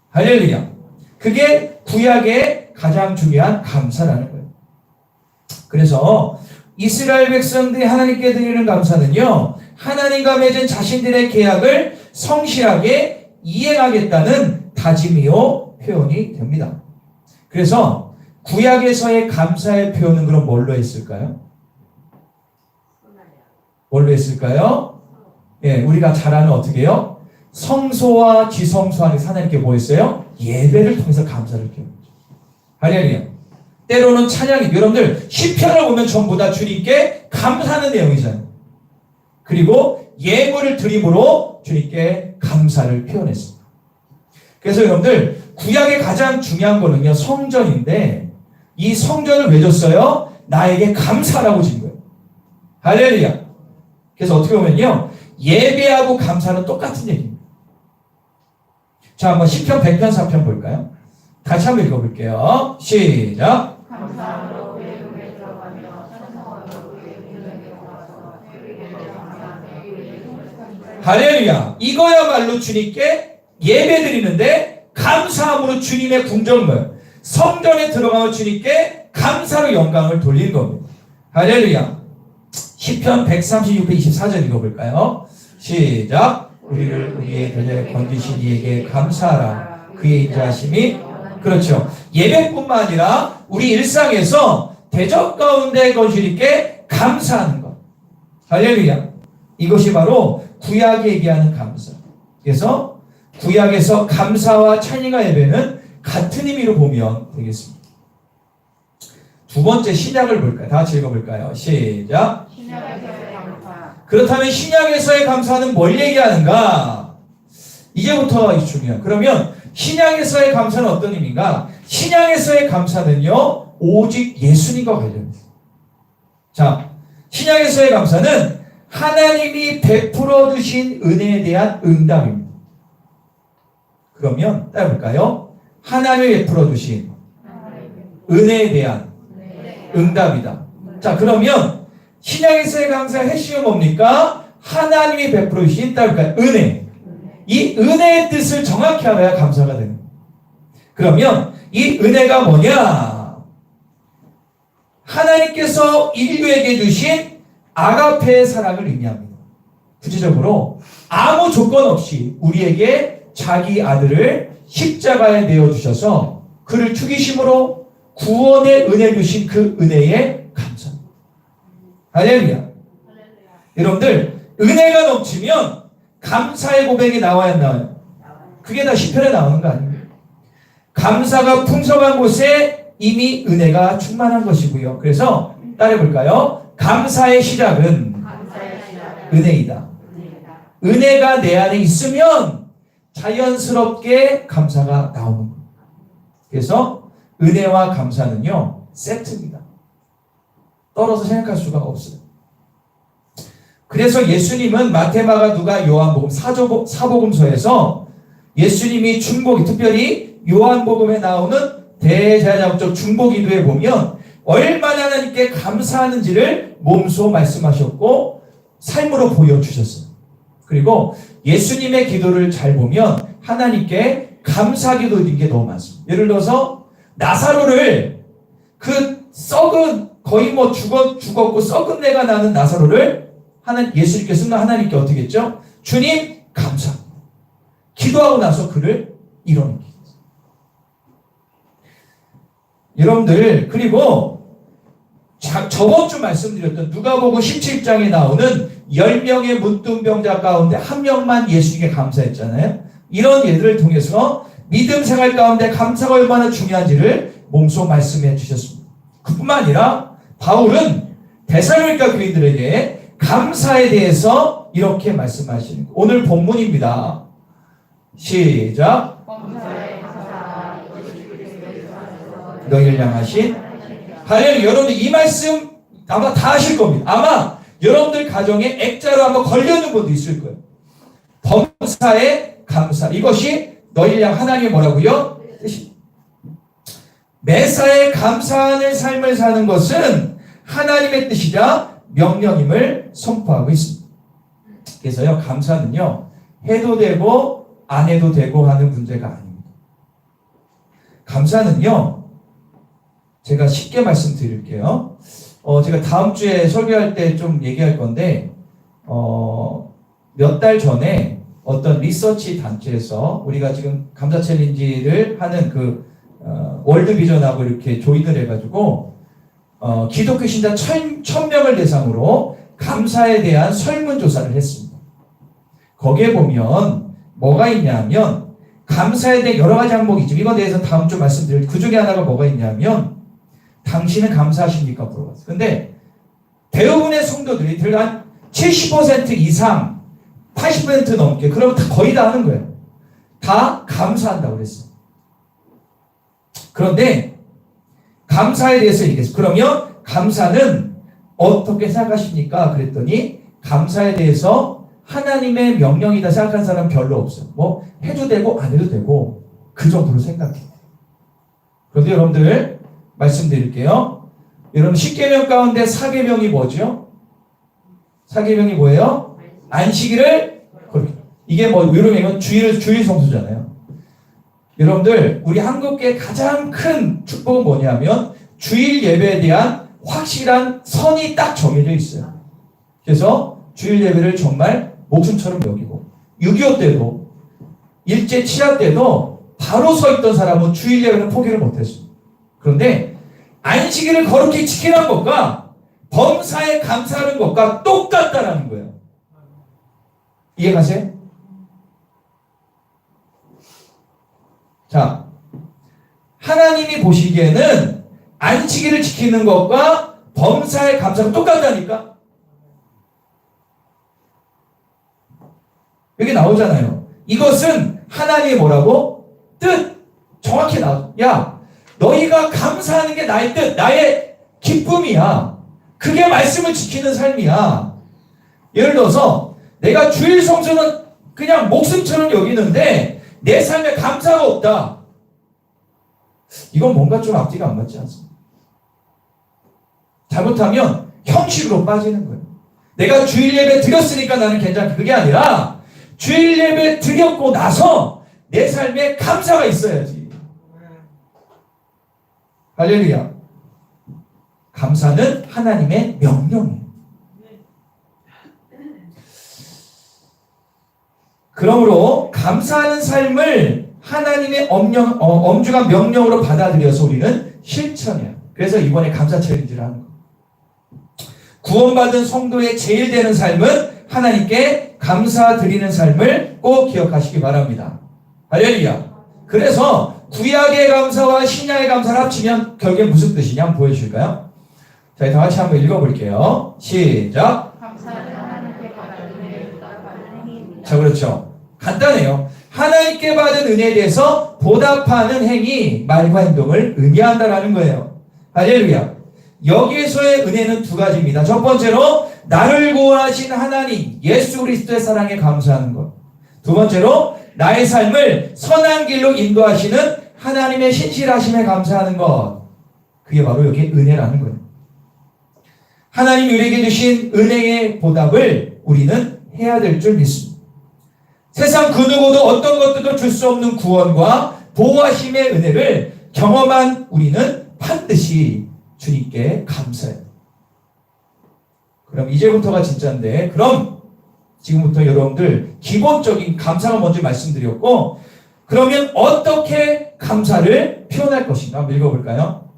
할렐루야. 그게 구약의 가장 중요한 감사라는 거예요. 그래서 이스라엘 백성들이 하나님께 드리는 감사는요, 하나님과 맺은 자신들의 계약을 성실하게 이행하겠다는 다짐이요 표현이 됩니다. 그래서 구약에서의 감사의 표현은 그럼 뭘로 했을까요? 뭘로 했을까요? 우리가 잘 아는 어떻게 해요? 성소와 지성소 안에 하나님께 뭐 했어요? 예배를 통해서 감사를 표현했죠. 할렐루야. 때로는 찬양이, 여러분들 시편을 보면 전부 다 주님께 감사하는 내용이잖아요. 그리고 예물을 드림으로 주님께 감사를 표현했습니다. 그래서 여러분들 구약의 가장 중요한 거는요, 성전인데 이 성전을 왜 줬어요? 나에게 감사라고 준 거예요. 할렐루야. 그래서 어떻게 보면요, 예배하고 감사는 똑같은 얘기입니다. 자, 한번 시편 100편 4편 볼까요? 다시 한번 읽어볼게요. 시작. 감사로 그의 rum에 들어가며 찬송하며 그의 궁전에 들어가서 그에게 감사하며 그의 이름을 찬양하며. 할렐루야. 이거야말로 주님께 예배 드리는데 감사함으로 주님의 궁전물 성전에 들어가서 주님께 감사로 영광을 돌린 겁니다. 할렐루야. 시편 136편 24절 읽어볼까요? 시작. 우리를 우리의 대적에 건지신 이에게 감사하라. 그의 인자하심이. 그렇죠. 예배뿐만 아니라 우리 일상에서 대적 가운데 건지님께 감사하는 것. 할렐루야. 이것이 바로 구약에 얘기하는 감사. 그래서 구약에서 감사와 찬양과 예배는 같은 의미로 보면 되겠습니다. 두 번째 신약을 볼까요? 다 같이 읽어볼까요? 시작. 신약에서의 감사. 그렇다면 신약에서의 감사는 뭘 얘기하는가? 이제부터 중요해요. 그러면 신약에서의 감사는 어떤 의미인가? 신약에서의 감사는요, 오직 예수님과 관련해요. 자, 신약에서의 감사는 하나님이 베풀어 주신 은혜에 대한 응답입니다. 그러면 따라볼까요? 하나님이 베풀어 주신 은혜에 대한 응답이다. 자, 그러면 신약에서의 감사의 핵심은 뭡니까? 하나님이 베풀어 주신 따라볼까요? 은혜. 이 은혜의 뜻을 정확히 알아야 감사가 되는 거예요. 그러면 이 은혜가 뭐냐? 하나님께서 인류에게 주신 아가페의 사랑을 의미합니다. 구체적으로 아무 조건 없이 우리에게 자기 아들을 십자가에 내어주셔서 그를 죽이심으로 구원의 은혜 주신 그 은혜에 감사합니다. 할렐루야. 여러분들, 은혜가 넘치면 감사의 고백이 나와야 안 나와요? 그게 다 시편에 나오는 거 아닙니까? 감사가 풍성한 곳에 이미 은혜가 충만한 것이고요. 그래서 따라해볼까요? 감사의 시작은 은혜이다. 은혜가 내 안에 있으면 자연스럽게 감사가 나오는 거예요. 그래서 은혜와 감사는요, 세트입니다. 떨어져 생각할 수가 없어요. 그래서 예수님은 마태마가 누가 요한복음 사복음서에서 예수님이 중보기, 특별히 요한복음에 나오는 대제사장적 중보기도에 보면 얼마나 하나님께 감사하는지를 몸소 말씀하셨고 삶으로 보여주셨어요. 그리고 예수님의 기도를 잘 보면 하나님께 감사기도 드린 게 너무 많습니다. 예를 들어서 나사로를 그 썩은 거의 뭐 죽었고 썩은 내가 나는 나사로를 예수님께서는 하나님께 어떻게 했죠? 주님 감사합니다. 기도하고 나서 그를 일어나게 했어요. 여러분들, 그리고 저번 주 말씀드렸던 누가복음 17장에 나오는 10명의 문둥병자 가운데 한 명만 예수님께 감사했잖아요. 이런 예들을 통해서 믿음 생활 가운데 감사가 얼마나 중요한지를 몸소 말씀해 주셨습니다. 그뿐만 아니라 바울은 데살로니가 교인들에게 감사에 대해서 이렇게 말씀하시는 거예요. 오늘 본문입니다. 시작. 너희를 향하신 할렐루야. 여러분들 이 말씀 아마 다 하실 겁니다. 아마 여러분들 가정에 액자로 한번 걸려있는 분도 있을 거예요. 범사에 감사. 이것이 너희를 향한 하나님의 뭐라고요? 뜻입니다. 매사에 감사하는 삶을 사는 것은 하나님의 뜻이자 명령임을 선포하고 있습니다. 그래서요, 감사는요, 해도 되고 안 해도 되고 하는 문제가 아닙니다. 감사는요, 제가 쉽게 말씀드릴게요. 제가 다음 주에 설교할 때 좀 얘기할 건데, 몇 달 전에 어떤 리서치 단체에서 우리가 지금 감사 챌린지를 하는 월드 비전하고 이렇게 조인을 해가지고, 기독교 신자 1000명을 대상으로 감사에 대한 설문조사를 했습니다. 거기에 보면 뭐가 있냐면, 감사에 대한 여러 가지 항목이 있죠. 이거에 대해서 다음 주 말씀드릴 그 중에 하나가 뭐가 있냐면, 당신은 감사하십니까? 물어봤어요. 근데 대부분의 성도들이 한 70% 이상, 80% 넘게, 그러면 거의 다 하는 거예요. 다 감사한다고 그랬어요. 그런데 감사에 대해서 얘기했어요. 그러면 감사는 어떻게 생각하십니까? 그랬더니 감사에 대해서 하나님의 명령이다 생각하는 사람 별로 없어요. 뭐 해도 되고 안 해도 되고 그 정도로 생각해요. 그런데 여러분들 말씀드릴게요. 여러분 10계명 가운데 4계명이 뭐죠? 4계명이 뭐예요? 안식일을 거룩히. 이게 뭐 여러분 주일 성수잖아요. 여러분들 우리 한국교회 가장 큰 축복은 뭐냐면 주일 예배에 대한 확실한 선이 딱 정해져 있어요. 그래서 주일 예배를 정말 목숨처럼 여기고 6.25 때도 일제 치하 때도 바로 서 있던 사람은 주일 예배는 포기를 못했어요. 그런데 안식일을 거룩히 지키는 것과 범사에 감사하는 것과 똑같다라는 거예요. 이해가세요? 자, 하나님이 보시기에는 안식일을 지키는 것과 범사에 감사가 똑같다니까? 여기 나오잖아요. 이것은 하나님의 뭐라고? 뜻! 정확히 나와. 야, 너희가 감사하는 게 나의 뜻, 나의 기쁨이야. 그게 말씀을 지키는 삶이야. 예를 들어서 내가 주일 성수는 그냥 목숨처럼 여기는데 내 삶에 감사가 없다. 이건 뭔가 좀 앞뒤가 안 맞지 않습니까? 잘못하면 형식으로 빠지는 거예요. 내가 주일 예배 드렸으니까 나는 괜찮다. 그게 아니라 주일 예배 드렸고 나서 내 삶에 감사가 있어야지. 할렐루야. 감사는 하나님의 명령이에요. 그러므로 감사하는 삶을 하나님의 엄중한 명령으로 받아들여서 우리는 실천해요. 그래서 이번에 감사 챌린지를 하는 거예요. 구원받은 성도의 제일 되는 삶은 하나님께 감사드리는 삶을 꼭 기억하시기 바랍니다. 할렐루야. 그래서 구약의 감사와 신약의 감사를 합치면 결국에 무슨 뜻이냐 한번 보여주실까요? 자, 다 같이 한번 읽어볼게요. 시작. 자, 그렇죠. 간단해요. 하나님께 받은 은혜에 대해서 보답하는 행위, 말과 행동을 의미한다라는 거예요. 할렐루야. 여기에서의 은혜는 두 가지입니다. 첫 번째로 나를 구원하신 하나님 예수 그리스도의 사랑에 감사하는 것. 두 번째로 나의 삶을 선한 길로 인도하시는 하나님의 신실하심에 감사하는 것. 그게 바로 여기 은혜라는 거예요. 하나님이 우리에게 주신 은혜의 보답을 우리는 해야 될 줄 믿습니다. 세상 그 누구도 어떤 것들도 줄 수 없는 구원과 보호하심의 은혜를 경험한 우리는 반드시 주님께 감사해요. 그럼 이제부터가 진짜인데, 그럼 지금부터 여러분들 기본적인 감사가 먼저 말씀드렸고, 그러면 어떻게 감사를 표현할 것인가 한번 읽어볼까요?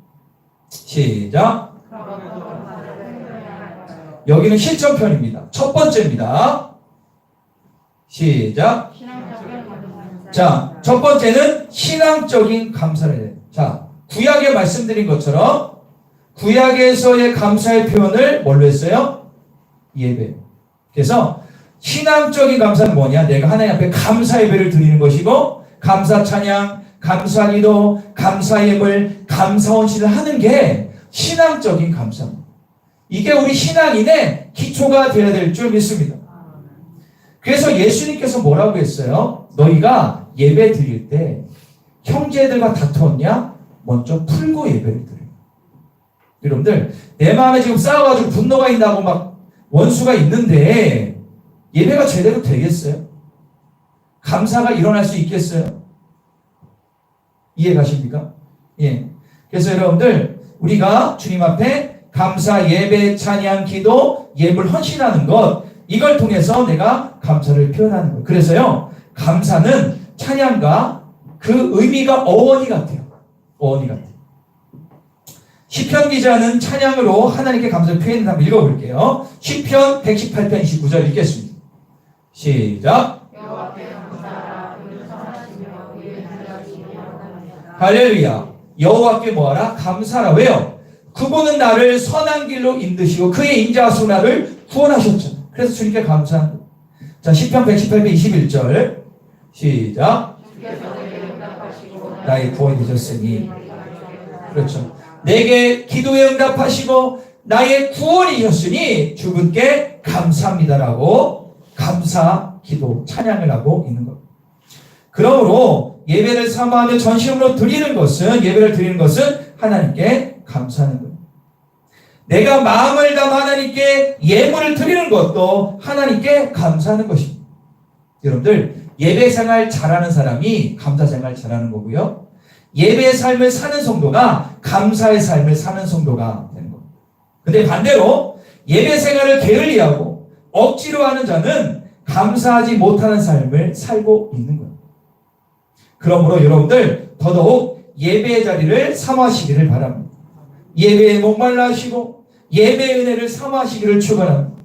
시작. 여기는 실전편입니다. 첫 번째입니다. 시작. 자, 첫 번째는 신앙적인 감사를 해요. 자, 구약에 말씀드린 것처럼 구약에서의 감사의 표현을 뭘로 했어요? 예배. 그래서 신앙적인 감사는 뭐냐? 내가 하나님 앞에 감사 예배를 드리는 것이고, 감사 찬양, 감사 기도, 감사 예물, 감사 헌신을 하는 게 신앙적인 감사입니다. 이게 우리 신앙인의 기초가 되어야 될 줄 믿습니다. 그래서 예수님께서 뭐라고 했어요? 너희가 예배 드릴 때 형제들과 다투었냐? 먼저 풀고 예배를 드려요. 여러분들, 내 마음에 지금 싸워가지고 분노가 있다고 막 원수가 있는데 예배가 제대로 되겠어요? 감사가 일어날 수 있겠어요? 이해 가십니까? 예. 그래서 여러분들, 우리가 주님 앞에 감사, 예배, 찬양, 기도, 예물 헌신하는 것, 이걸 통해서 내가 감사를 표현하는 거예요. 그래서요, 감사는 찬양과 그 의미가 어원이 같아요. 어원이 같아요. 시편 기자는 찬양으로 하나님께 감사를 표현한다. 한번 읽어볼게요. 시편 118편 29절 읽겠습니다. 시작. 할렐루야. 여호와께 뭐하라? 감사하라. 왜요? 그분은 나를 선한 길로 인도시고 그의 인자하시고 나를 구원하셨잖아요. 그래서 주님께 감사한 거예요. 자, 시편 118편 21절 시작. 나의 구원이 되셨으니. 그렇죠. 내게 기도에 응답하시고 나의 구원이셨으니 주분께 감사합니다라고 감사 기도 찬양을 하고 있는 것. 그러므로 예배를 사모하며 전심으로 예배를 드리는 것은 하나님께 감사하는 것. 내가 마음을 담아 하나님께 예물을 드리는 것도 하나님께 감사하는 것입니다. 여러분들, 예배 생활 잘하는 사람이 감사 생활 잘하는 거고요. 예배의 삶을 사는 성도가 감사의 삶을 사는 성도가 되는 겁니다. 근데 반대로 예배 생활을 게을리하고 억지로 하는 자는 감사하지 못하는 삶을 살고 있는 거예요. 그러므로 여러분들 더더욱 예배의 자리를 사모하시기를 바랍니다. 예배에 목말라 하시고 예배의 은혜를 사모하시기를 축원합니다.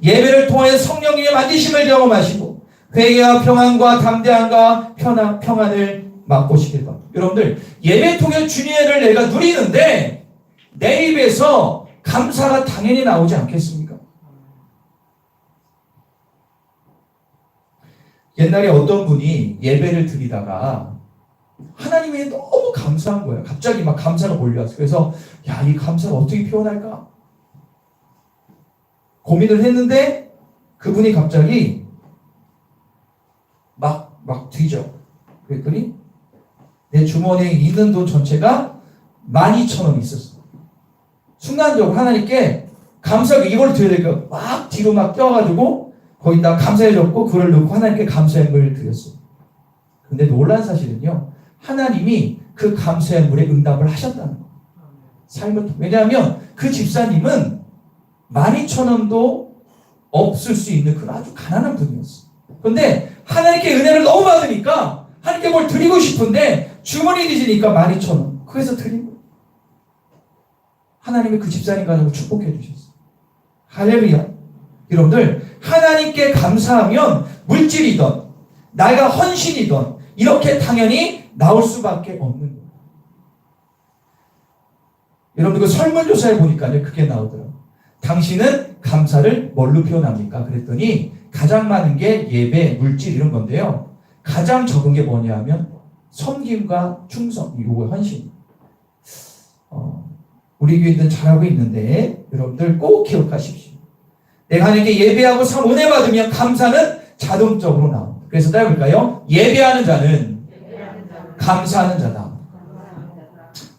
예배를 통해 성령님의 만지심을 경험하시고 회개와 평안과 담대함과 평안을 맛보시길 바랍니다. 여러분들, 예배 통해 주님을 내가 누리는데 내 입에서 감사가 당연히 나오지 않겠습니까? 옛날에 어떤 분이 예배를 드리다가 하나님이 너무 감사한 거예요. 갑자기 막 감사가 몰려왔어요. 그래서 야, 이 감사를 어떻게 표현할까? 고민을 했는데 그분이 갑자기 막 뒤져. 그랬더니 내 주머니에 있는 돈 전체가 12,000원이 있었어. 순간적으로 하나님께 감사가 이걸 드려야 되니까 막 뒤로 막 뛰어가지고 거기다 감사해 줬고 그걸 넣고 하나님께 감사의 물을 드렸어요. 근데 놀란 사실은요, 하나님이 그 감사의 물에 응답을 하셨다는 거예요. 삶을 왜냐하면 그 집사님은 12,000원도 없을 수 있는 그런 아주 가난한 분이었어요. 그런데 하나님께 은혜를 너무 받으니까 하나님께 뭘 드리고 싶은데 주머니 뒤지니까 12,000원. 그래서 드린 거예요. 하나님이 그 집사님 가지고 축복해 주셨어요. 할렐루야. 여러분들, 하나님께 감사하면 물질이든 나가 헌신이든 이렇게 당연히 나올 수밖에 없는 거예요. 여러분들 그 설문조사에 보니까요, 그게 나오더라고요. 당신은 감사를 뭘로 표현합니까? 그랬더니 가장 많은 게 예배, 물질 이런 건데요. 가장 적은 게 뭐냐 하면 섬김과 충성, 이거 헌신. 우리 교인들은 잘하고 있는데 여러분들 꼭 기억하십시오. 내가 하나님께 예배하고 은혜 받으면 감사는 자동적으로 나옵니다. 그래서 따라해볼까요? 예배하는 자는 감사하는 자다.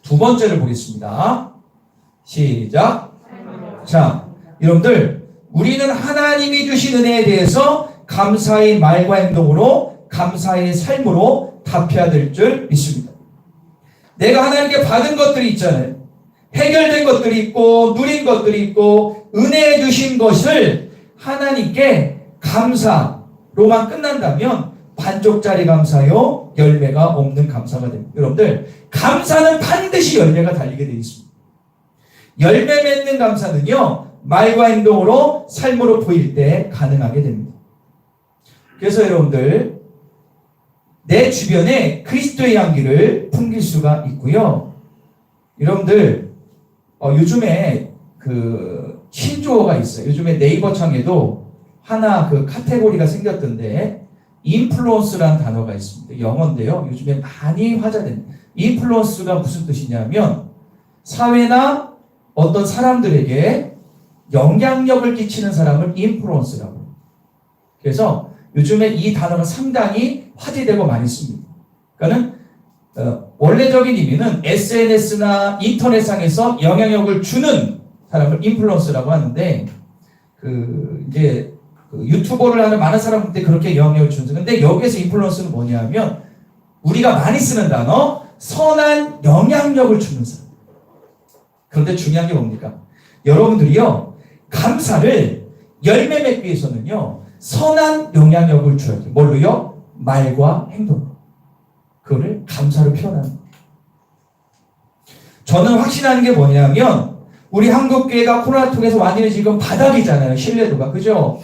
두 번째를 보겠습니다. 시작. 자, 여러분들, 우리는 하나님이 주신 은혜에 대해서 감사의 말과 행동으로, 감사의 삶으로 답해야 될 줄 믿습니다. 내가 하나님께 받은 것들이 있잖아요. 해결된 것들이 있고 누린 것들이 있고 은혜해 주신 것을 하나님께 감사로만 끝난다면 반쪽짜리 감사요, 열매가 없는 감사가 됩니다. 여러분들, 감사는 반드시 열매가 달리게 되어 있습니다. 열매 맺는 감사는요, 말과 행동으로 삶으로 보일 때 가능하게 됩니다. 그래서 여러분들, 내 주변에 그리스도의 향기를 풍길 수가 있고요. 여러분들, 요즘에 그 신조어가 있어요. 요즘에 네이버 창에도 하나 그 카테고리가 생겼던데 인플루언스라는 단어가 있습니다. 영어인데요. 요즘에 많이 화제됩니다. 인플루언스가 무슨 뜻이냐면 사회나 어떤 사람들에게 영향력을 끼치는 사람을 인플루언스라고 합니다. 그래서 요즘에 이 단어가 상당히 화제되고 많이 씁니다. 그러니까는 원래적인 의미는 SNS나 인터넷상에서 영향력을 주는 사람을 인플루언서라고 하는데, 이제 유튜버를 하는 많은 사람들한테 그렇게 영향력을 주는. 근데 여기에서 인플루언서는 뭐냐면 우리가 많이 쓰는 단어, 선한 영향력을 주는 사람. 그런데 중요한 게 뭡니까? 여러분들이요, 감사를 열매 맺기 위해서는요, 선한 영향력을 줘야 돼요. 뭘로요? 말과 행동. 그거를 감사로 표현하는 거예요. 저는 확신하는 게 뭐냐면 우리 한국교회가 코로나 통해서 완전히 지금 바닥이잖아요. 신뢰도가. 그죠?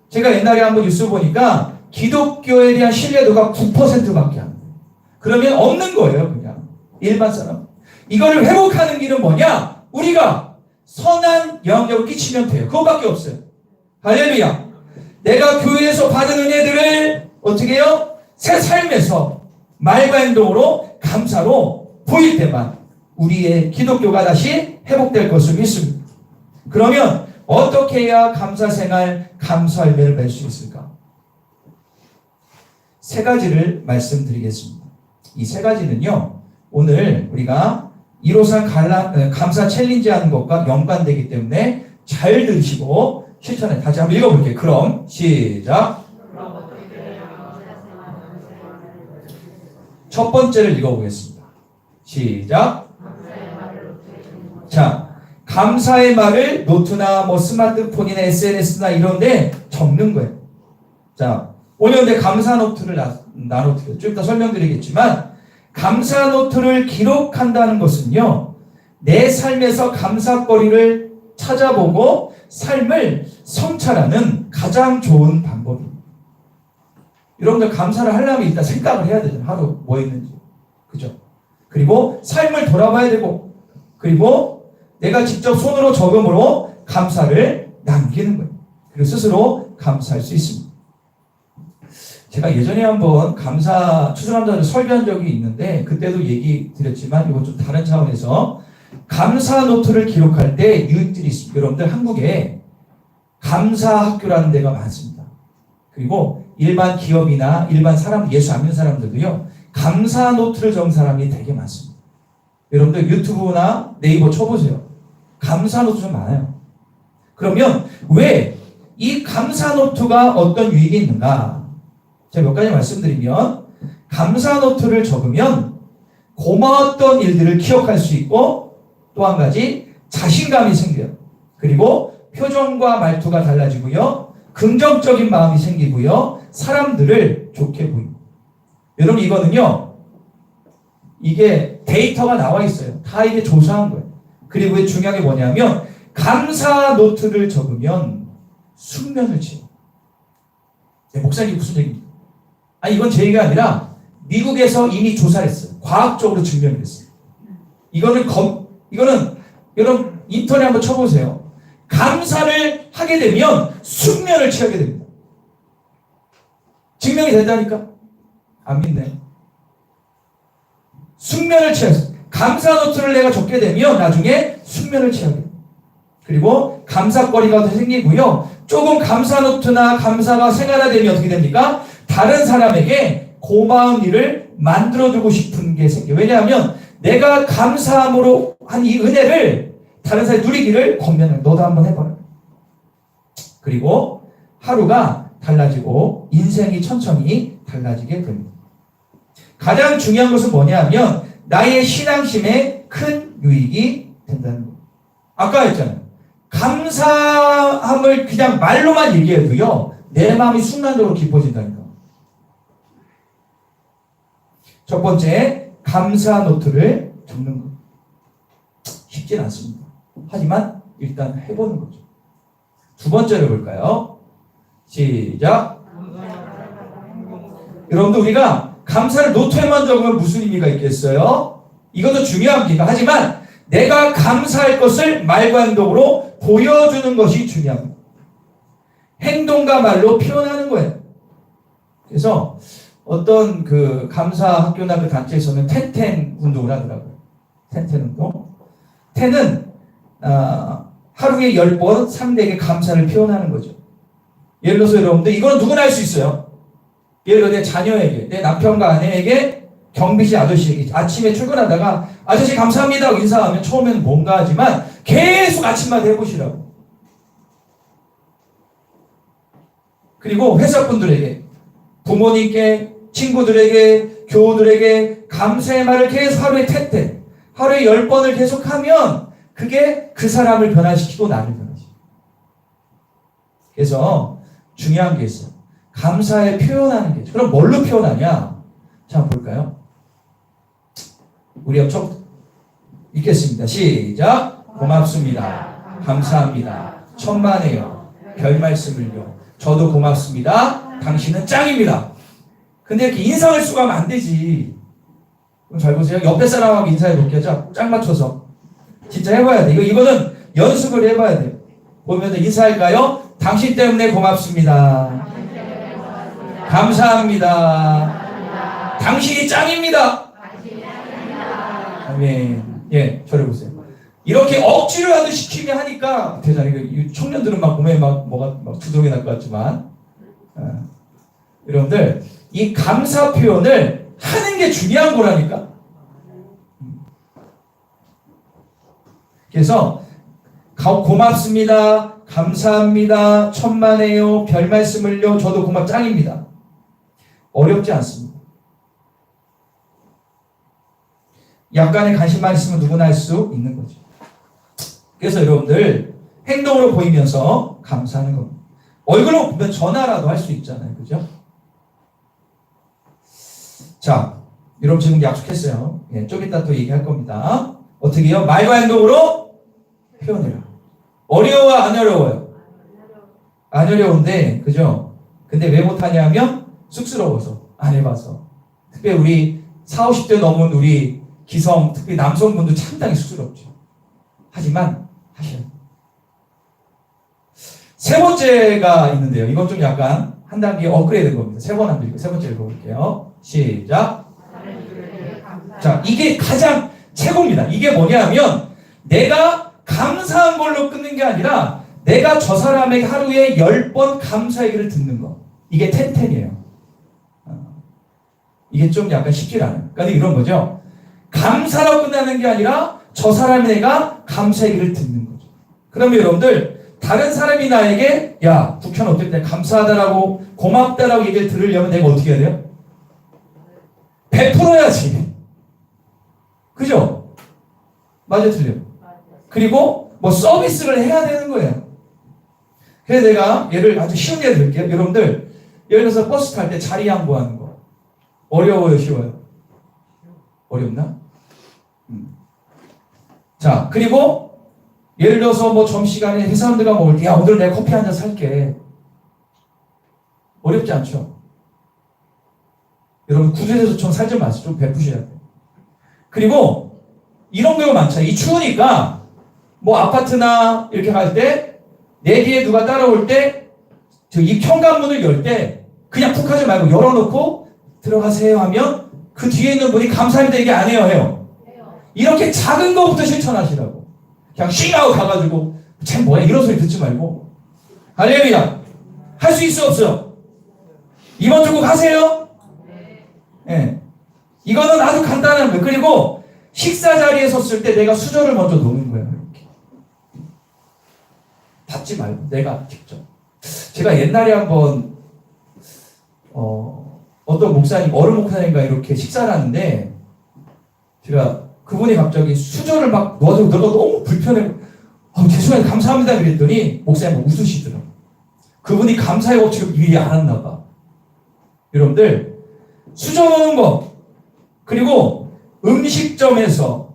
제가 옛날에 한번 뉴스 보니까 기독교에 대한 신뢰도가 9%밖에 안 돼요. 그러면 없는 거예요. 그냥 일반 사람. 이거를 회복하는 길은 뭐냐? 우리가 선한 영향력을 끼치면 돼요. 그거밖에 없어요. 할렐루야. 내가 교회에서 받은 은혜들을 어떻게 해요? 새 삶에서 말과 행동으로 감사로 보일 때만 우리의 기독교가 다시 회복될 것을 믿습니다. 그러면 어떻게 해야 감사 생활, 감사 열매를 맺을 수 있을까? 세 가지를 말씀드리겠습니다. 이 세 가지는요, 오늘 우리가 153 감사 챌린지 하는 것과 연관되기 때문에 잘 들으시고 실천해. 다시 한번 읽어볼게요. 그럼 시작. 첫 번째를 읽어보겠습니다. 시작. 자, 감사의 말을 노트나 뭐 스마트폰이나 SNS나 이런 데 적는 거예요. 자, 오늘 근데 감사 노트를 나눠드려요. 좀 이따 설명드리겠지만, 감사 노트를 기록한다는 것은요, 내 삶에서 감사거리를 찾아보고 삶을 성찰하는 가장 좋은 방법입니다. 여러분들 감사를 하려면 일단 생각을 해야 되잖아요. 하루 뭐 했는지. 그죠? 그리고 삶을 돌아봐야 되고, 그리고 내가 직접 손으로 적음으로 감사를 남기는 거예요. 그리고 스스로 감사할 수 있습니다. 제가 예전에 한번 추수감사를 설교한 적이 있는데, 그때도 얘기 드렸지만 이건 좀 다른 차원에서 감사 노트를 기록할 때 유익들이 있습니다. 여러분들 한국에 감사학교라는 데가 많습니다. 그리고 일반 기업이나 일반 사람, 예수 안 믿는 사람들도요, 감사 노트를 적은 사람이 되게 많습니다. 여러분들 유튜브나 네이버 쳐보세요. 감사 노트 좀 많아요. 그러면 왜 이 감사 노트가 어떤 유익이 있는가? 제가 몇 가지 말씀드리면, 감사 노트를 적으면 고마웠던 일들을 기억할 수 있고, 또 한 가지 자신감이 생겨요. 그리고 표정과 말투가 달라지고요, 긍정적인 마음이 생기고요, 사람들을 좋게 보입니다. 여러분, 이거는요, 이게 데이터가 나와 있어요. 다 이게 조사한 거예요. 그리고 중요한 게 뭐냐면, 감사 노트를 적으면 숙면을 취해요. 목사님 무슨 얘기입니까? 아니, 이건 제 얘기가 아니라 미국에서 이미 조사를 했어요. 과학적으로 증명이 됐어요. 이거는 여러분 인터넷 한번 쳐보세요. 감사를 하게 되면 숙면을 취하게 됩니다. 증명이 된다니까? 안 믿네. 숙면을 취했어요. 감사 노트를 내가 적게 되면 나중에 숙면을 취하게 됩니다. 그리고 감사거리가 더 생기고요. 조금 감사 노트나 감사가 생활화되면 어떻게 됩니까? 다른 사람에게 고마운 일을 만들어주고 싶은 게 생겨요. 왜냐하면 내가 감사함으로 한 이 은혜를 다른 사람이 누리기를 권면해요. 너도 한번 해봐라. 그리고 하루가 달라지고 인생이 천천히 달라지게 됩니다. 가장 중요한 것은 뭐냐면 나의 신앙심에 큰 유익이 된다는 거예요. 아까 했잖아요. 감사함을 그냥 말로만 얘기해도요, 내 마음이 순간적으로 깊어진다니까. 첫 번째, 감사 노트를 적는 것. 쉽진 않습니다. 하지만 일단 해보는 거죠. 두 번째를 볼까요? 시작. 여러분들, 우리가 감사를 노트에만 적으면 무슨 의미가 있겠어요? 이것도 중요합니다. 하지만 내가 감사할 것을 말과 행동으로 보여주는 것이 중요합니다. 행동과 말로 표현하는 거예요. 그래서 어떤 그 감사 학교나 그 단체에서는 텐텐 운동을 하더라고요. 텐텐 운동. 텐은 하루에 10번 상대에게 감사를 표현하는 거죠. 예를 들어서 여러분들, 이건 누구나 할 수 있어요. 예를 들어 내 자녀에게, 내 남편과 아내에게, 경비실 아저씨에게 아침에 출근하다가 아저씨 감사합니다 하고 인사하면 처음에는 뭔가 하지만 계속 아침마다 해보시라고. 그리고 회사분들에게, 부모님께, 친구들에게, 교우들에게 감사의 말을 계속 하루에 텐텐, 하루에 10번을 계속하면 그게 그 사람을 변화시키고 나를 변화시키고. 그래서 중요한 게 있어요. 감사에 표현하는 게. 그럼 뭘로 표현하냐? 자, 볼까요? 우리 처음 읽겠습니다. 시작. 고맙습니다. 감사합니다. 천만에요. 별 말씀을요. 저도 고맙습니다. 당신은 짱입니다. 근데 이렇게 인상을 쓰고 하면 안 되지. 그럼 잘 보세요. 옆에 사람하고 인사해 볼게요. 자, 짝 맞춰서. 진짜 해봐야 돼. 이거는 연습을 해봐야 돼요. 보면 인사할까요? 당신 때문에 고맙습니다. 감사합니다. 당신이 짱입니다. 아멘. 예, 저를 보세요. 이렇게 억지로라도 시키게 하니까 되잖아요. 이 청년들은 막 몸에 막 뭐가 막 두드러기 날 것 같지만, 여러분들 이 감사 표현을 하는 게 중요한 거라니까. 그래서 고맙습니다, 감사합니다, 천만에요, 별 말씀을요, 저도 고맙 짱입니다. 어렵지 않습니다. 약간의 관심만 있으면 누구나 할 수 있는 거죠. 그래서 여러분들 행동으로 보이면서 감사하는 겁니다. 얼굴로 보면 전화라도 할 수 있잖아요. 그죠? 자, 여러분 지금 약속했어요. 예, 좀 이따 또 얘기할 겁니다. 어떻게 해요? 말과 행동으로 표현해요. 어려워, 안 어려워요? 안 어려운데, 그죠? 근데 왜 못하냐면 쑥스러워서, 안 해봐서. 특별히 우리 40, 50대 넘은 우리 기성, 특히 남성분도 상당히 쑥스럽죠. 하지만 하셔요. 세 번째가 있는데요. 이건 좀 약간 한 단계 업그레이드된 겁니다. 세 번 안 드리고 세 번째 읽어볼게요. 시작. 자, 이게 가장 최고입니다. 이게 뭐냐면 내가 감사한 걸로 끊는 게 아니라 내가 저 사람에게 하루에 10번 감사 얘기를 듣는 거. 이게 10-10이에요. 이게 좀 약간 쉽지 않아요. 그러니까 이런 거죠. 감사로 끝나는 게 아니라 저 사람에게 감사 얘기를 듣는 거죠. 그러면 여러분들 다른 사람이 나에게 야 국현 어땠대 감사하다라고 고맙다라고 얘기를 들으려면 내가 어떻게 해야 돼요? 베풀어야지. 그죠? 맞아 틀려요. 그리고 뭐 서비스를 해야 되는 거예요. 그래서 내가 예를 아주 쉬운 예를 들게요. 여러분들 예를 들어서 버스 탈 때 자리 양보하는 거 어려워요, 쉬워요? 어렵나? 자, 그리고 예를 들어서 뭐 점심시간에 회사원들과 먹을 때 야 오늘 내가 커피 한 잔 살게. 어렵지 않죠? 여러분 구제대소청 살지 마세요. 좀 베푸셔야 돼요. 그리고 이런 경우 많잖아요. 이 추우니까 뭐 아파트나 이렇게 갈 때 내 뒤에 누가 따라올 때 이 현관문을 열 때 그냥 푹 하지 말고 열어놓고 들어가세요 하면 그 뒤에 있는 분이 감사합니다 얘기 안 해요? 이렇게 작은 거부터 실천하시라고. 그냥 씩 하고 가가지고 참 뭐야 이런 소리 듣지 말고 할렐루야. 할 수 있어 없어? 이번 주국 하세요? 네. 이거는 아주 간단한 거예요. 그리고 식사 자리에 섰을 때 내가 수저를 먼저 놓는 거예요. 이렇게 받지 말고 내가 직접. 제가 옛날에 한번 어떤 목사님 어른 목사님과 이렇게 식사를 하는데 제가 그분이 갑자기 수저를 막 놓아주고 내가 너무 불편해. 죄송해요 감사합니다 그랬더니 목사님 웃으시더라고요. 그분이 감사의 법칙을 미리 알았나 봐. 여러분들 수저 놓는 거 그리고 음식점에서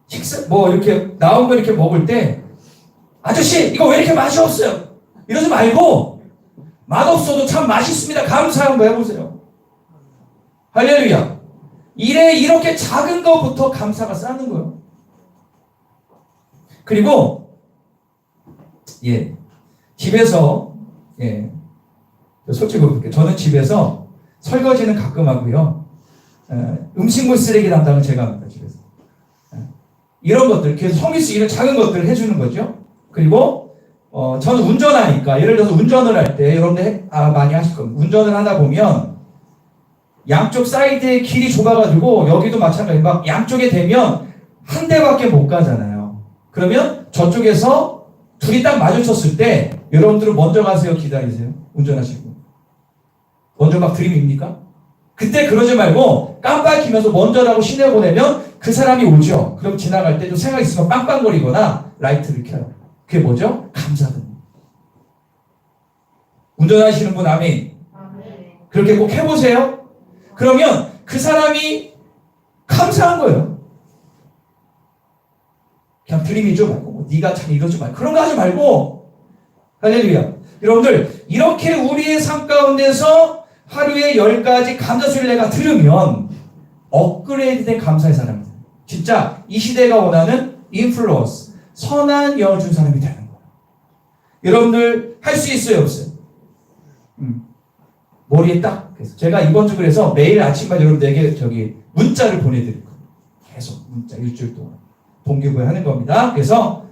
식사 뭐 이렇게 나온 거 이렇게 먹을 때 아저씨 이거 왜 이렇게 맛이 없어요? 이러지 말고 맛없어도 참 맛있습니다. 감사한 거 해보세요. 할렐루야. 이렇게 작은 거부터 감사가 쌓는 거예요. 그리고 집에서 솔직히 그렇게 저는 집에서 설거지는 가끔 하고요. 음식물 쓰레기 담당은 제가 합니다. 집에서. 이런 것들, 그래서 성미스 이런 작은 것들을 해주는 거죠. 그리고 저는 운전하니까 예를 들어서 운전을 할 때 여러분들 많이 하실 겁니다. 운전을 하다 보면 양쪽 사이드의 길이 좁아가지고 여기도 마찬가지로 막 양쪽에 대면 한 대밖에 못 가잖아요. 그러면 저쪽에서 둘이 딱 마주쳤을 때 여러분들은 먼저 가세요? 기다리세요? 운전하시고. 먼저 막 들이밉니까? 그때 그러지 말고 깜빡이면서 먼저라고 신호 보내면 그 사람이 오죠. 그럼 지나갈 때 좀 생각 있으면 빵빵거리거나 라이트를 켜요. 그게 뭐죠? 감사드립니다. 운전하시는 분 아멘. 그렇게 꼭 해보세요. 그러면 그 사람이 감사한 거예요. 그냥 들이미죠 말고 뭐 네가 참 이러지 말고 그런 거 하지 말고 할렐루야. 여러분들 이렇게 우리의 삶 가운데서 하루에 10가지 감사 소리를 내가 들으면 업그레이드된 감사의 사람입니다. 진짜 이 시대가 원하는 인플루언스 선한 영을 준 사람이 되는 거예요. 여러분들 할 수 있어요 없어요? 머리에 딱 그래서 제가 이번 주 그래서 매일 아침마다 여러분들에게 문자를 보내드릴 거예요. 계속 문자 일주일 동안 동기부여 하는 겁니다. 그래서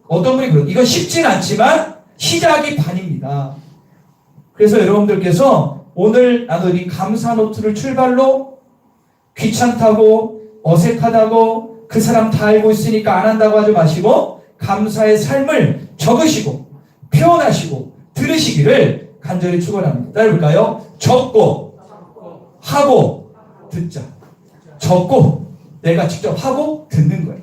어떤 분이 그래요. 이건 쉽진 않지만 시작이 반입니다. 그래서 여러분들께서 오늘 나눈 이 감사 노트를 출발로 귀찮다고 어색하다고 그 사람 다 알고 있으니까 안 한다고 하지 마시고 감사의 삶을 적으시고 표현하시고 들으시기를 간절히 축원합니다. 따라해볼까요? 적고 하고 듣자. 적고 내가 직접 하고 듣는 거예요.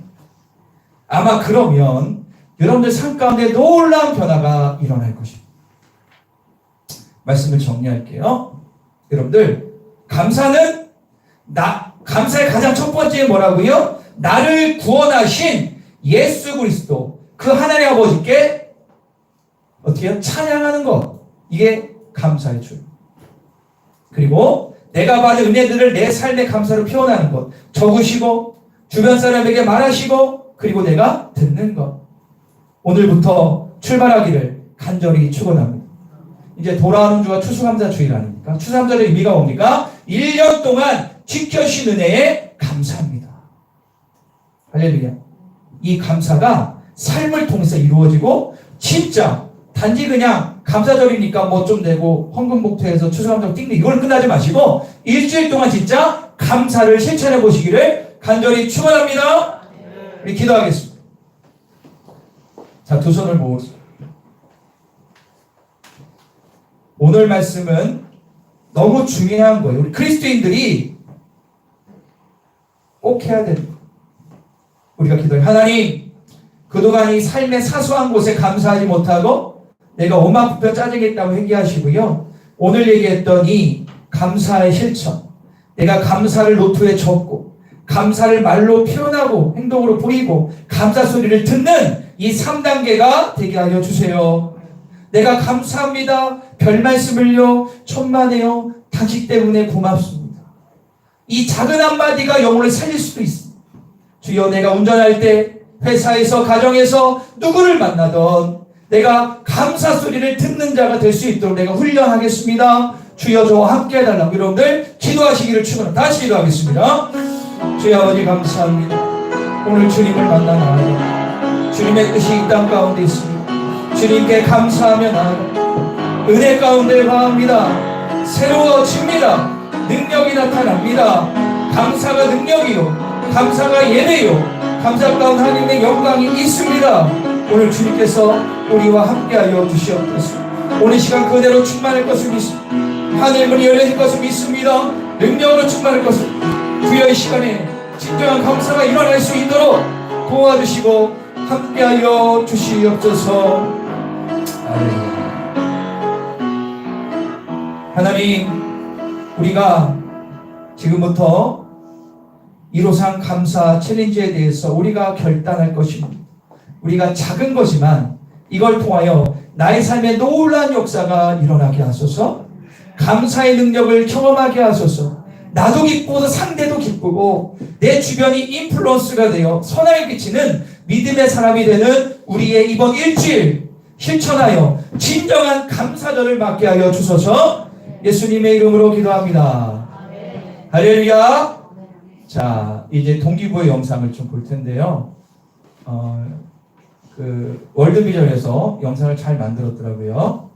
아마 그러면 여러분들 삶 가운데 놀라운 변화가 일어날 것입니다. 말씀을 정리할게요. 여러분들 감사는 감사의 가장 첫 번째 뭐라고요? 나를 구원하신 예수 그리스도 그 하나님 아버지께 어떻게 해요? 찬양하는 것. 이게 감사의 줄. 그리고 내가 받은 은혜들을 내 삶의 감사로 표현하는 것. 적으시고 주변 사람에게 말하시고 그리고 내가 듣는 것. 오늘부터 출발하기를 간절히 축원합니다. 이제 돌아오는 주가 추수감사 주일 아닙니까? 추수감사의 의미가 뭡니까? 1년 동안 지켜주신 은혜에 감사합니다. 할렐루야. 이 감사가 삶을 통해서 이루어지고 진짜 단지 그냥 감사절이니까 뭐 좀 내고 헌금 목표해서 추수감사 띵 이걸 끝나지 마시고 일주일 동안 진짜 감사를 실천해 보시기를 간절히 축원합니다. 우리 기도하겠습니다. 자, 두 손을 모으겠습니다. 오늘 말씀은 너무 중요한 거예요. 우리 그리스도인들이 꼭 해야 되는 거예요. 우리가 기도해요. 하나님, 그동안 이 삶의 사소한 곳에 감사하지 못하고 내가 오만부터 짜증했다고 회개하시고요. 오늘 얘기했던 이 감사의 실천, 내가 감사를 노트에 적고 감사를 말로 표현하고 행동으로 보이고 감사 소리를 듣는 이 3단계가 되게 하여 주세요. 내가 감사합니다. 별 말씀을요. 천만에요. 당신 때문에 고맙습니다. 이 작은 한마디가 영혼을 살릴 수도 있습니다. 주여, 내가 운전할 때 회사에서 가정에서 누구를 만나던 내가 감사 소리를 듣는 자가 될 수 있도록 내가 훈련하겠습니다. 주여, 저와 함께 해달라고 여러분들 기도하시기를 축원합니다. 다시 기도하겠습니다. 주여 아버지 감사합니다. 오늘 주님을 만나 나아가 주님의 뜻이 이 땅 가운데 있습니다. 주님께 감사하며 나아가 은혜 가운데 거합니다. 새로워집니다. 능력이 나타납니다. 감사가 능력이요, 감사가 예배요, 감사 가운데 하나님의 영광이 있습니다. 오늘 주님께서 우리와 함께하여 주시옵소서. 오늘 시간 그대로 충만할 것을 믿습니다. 하늘문이 열려질 것을 믿습니다. 능력으로 충만할 것을 주여 이 시간에 진정한 감사가 일어날 수 있도록 도와주시고 함께하여 주시옵소서. 하나님, 우리가 지금부터 1호상 감사 챌린지에 대해서 우리가 결단할 것입니다. 우리가 작은 거지만 이걸 통하여 나의 삶에 놀라운 역사가 일어나게 하소서. 감사의 능력을 경험하게 하소서. 나도 기쁘고 상대도 기쁘고 내 주변이 인플루언스가 되어 선하게 끼치는 믿음의 사람이 되는 우리의 이번 일주일 실천하여 진정한 감사절을 맞게 하여 주소서. 예수님의 이름으로 기도합니다. 할렐루야. 자, 이제 동기부여 영상을 좀 볼 텐데요. 월드비전에서 영상을 잘 만들었더라고요.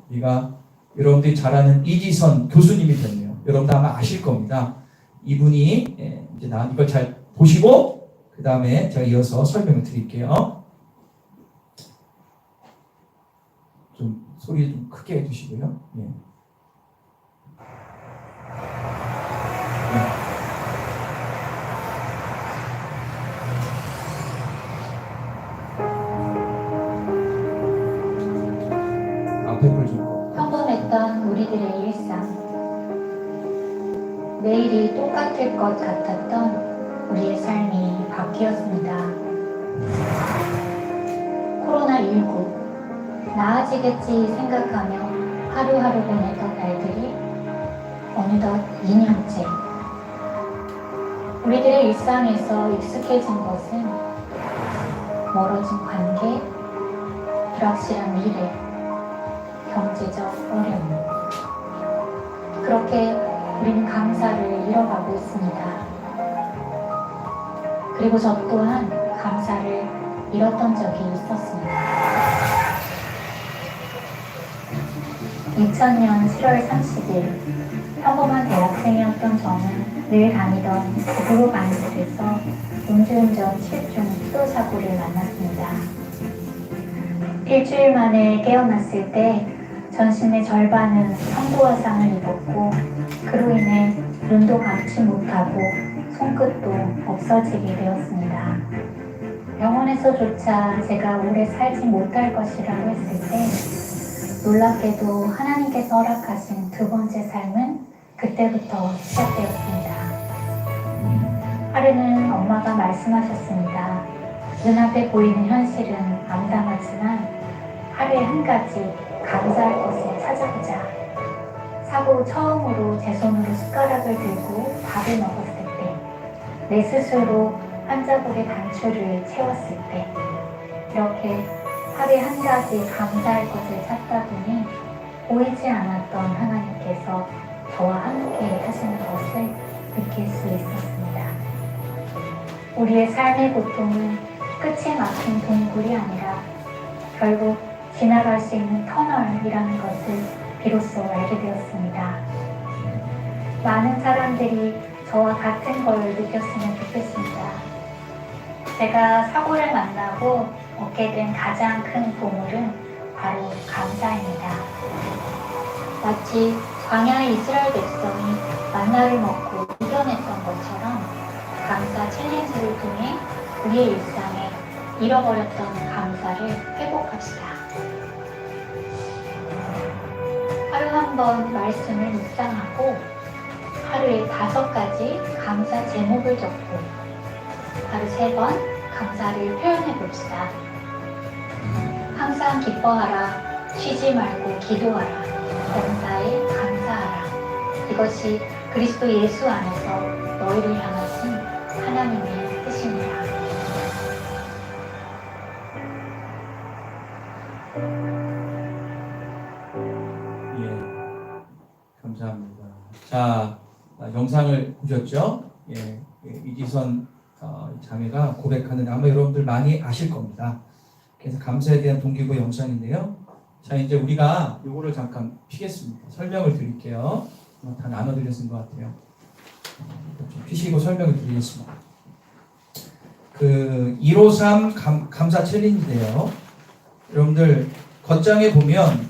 여러분들이 잘 아는 이지선 교수님이 됐네요. 여러분들 아마 아실 겁니다. 이분이 이제 이걸 잘 보시고 그 다음에 제가 이어서 설명을 드릴게요. 좀 소리 좀 크게 해주시고요. 네. 평범했던 우리들의 일상, 매일이 똑같을 것 같았던 우리의 삶이 바뀌었습니다. 코로나19 나아지겠지 생각하며 하루하루 보내던 날들이 어느덧 2년째. 우리들의 일상에서 익숙해진 것은 멀어진 관계, 불확실한 미래, 경제적 어려움. 그렇게 우리는 감사를 잃어가고 있습니다. 그리고 저 또한 감사를 잃었던 적이 있었습니다. 2000년 7월 30일 평범한 대학생이었던 저는 늘 다니던 북으로 가는 길에서 음주운전 7중 수도사고를 만났습니다. 일주일 만에 깨어났을 때 전신의 절반은 성도화상을 입었고 그로 인해 눈도 감지 못하고 손끝도 없어지게 되었습니다. 병원에서조차 제가 오래 살지 못할 것이라고 했을 때 놀랍게도 하나님께서 허락하신 두 번째 삶은 그때부터 시작되었습니다. 하루는 엄마가 말씀하셨습니다. 눈앞에 보이는 현실은 암담하지만 하루에 한 가지 감사할 것을 찾아보자. 사고 후 처음으로 제 손으로 숟가락을 들고 밥을 먹었을 때, 내 스스로 한 자국의 단추를 채웠을 때, 이렇게 하루에 한 가지 감사할 것을 찾다 보니 보이지 않았던 하나님께서 저와 함께 하시는 것을 느낄 수 있었습니다. 우리의 삶의 고통은 끝이 막힌 동굴이 아니라 결국 지나갈 수 있는 터널이라는 것을 비로소 알게 되었습니다. 많은 사람들이 저와 같은 걸 느꼈으면 좋겠습니다. 제가 사고를 만나고 얻게 된 가장 큰 보물은 바로 감사입니다. 마치 광야의 이스라엘 백성이 만나를 먹고 이겨냈던 것처럼 감사 챌린지를 통해 우리의 일상에 잃어버렸던 감사를 회복합시다. 하루 한 번 말씀을 묵상하고 하루에 5가지 감사 제목을 적고 하루 3번 감사를 표현해 봅시다. 항상 기뻐하라, 쉬지 말고 기도하라, 범사에 감사하라. 이것이 그리스도 예수 안에서 너희를 향하신 하나님의 뜻입니다. 감사합니다. 자, 영상을 보셨죠? 이지선 자매가 고백하는 아마 여러분들 많이 아실 겁니다. 그래서 감사에 대한 동기부 영상인데요. 자, 이제 우리가 요거를 잠깐 피겠습니다. 설명을 드릴게요. 다 나눠드렸은 것 같아요. 좀 피시고 설명을 드리겠습니다. 153 감사 챌린지인데요. 여러분들 겉장에 보면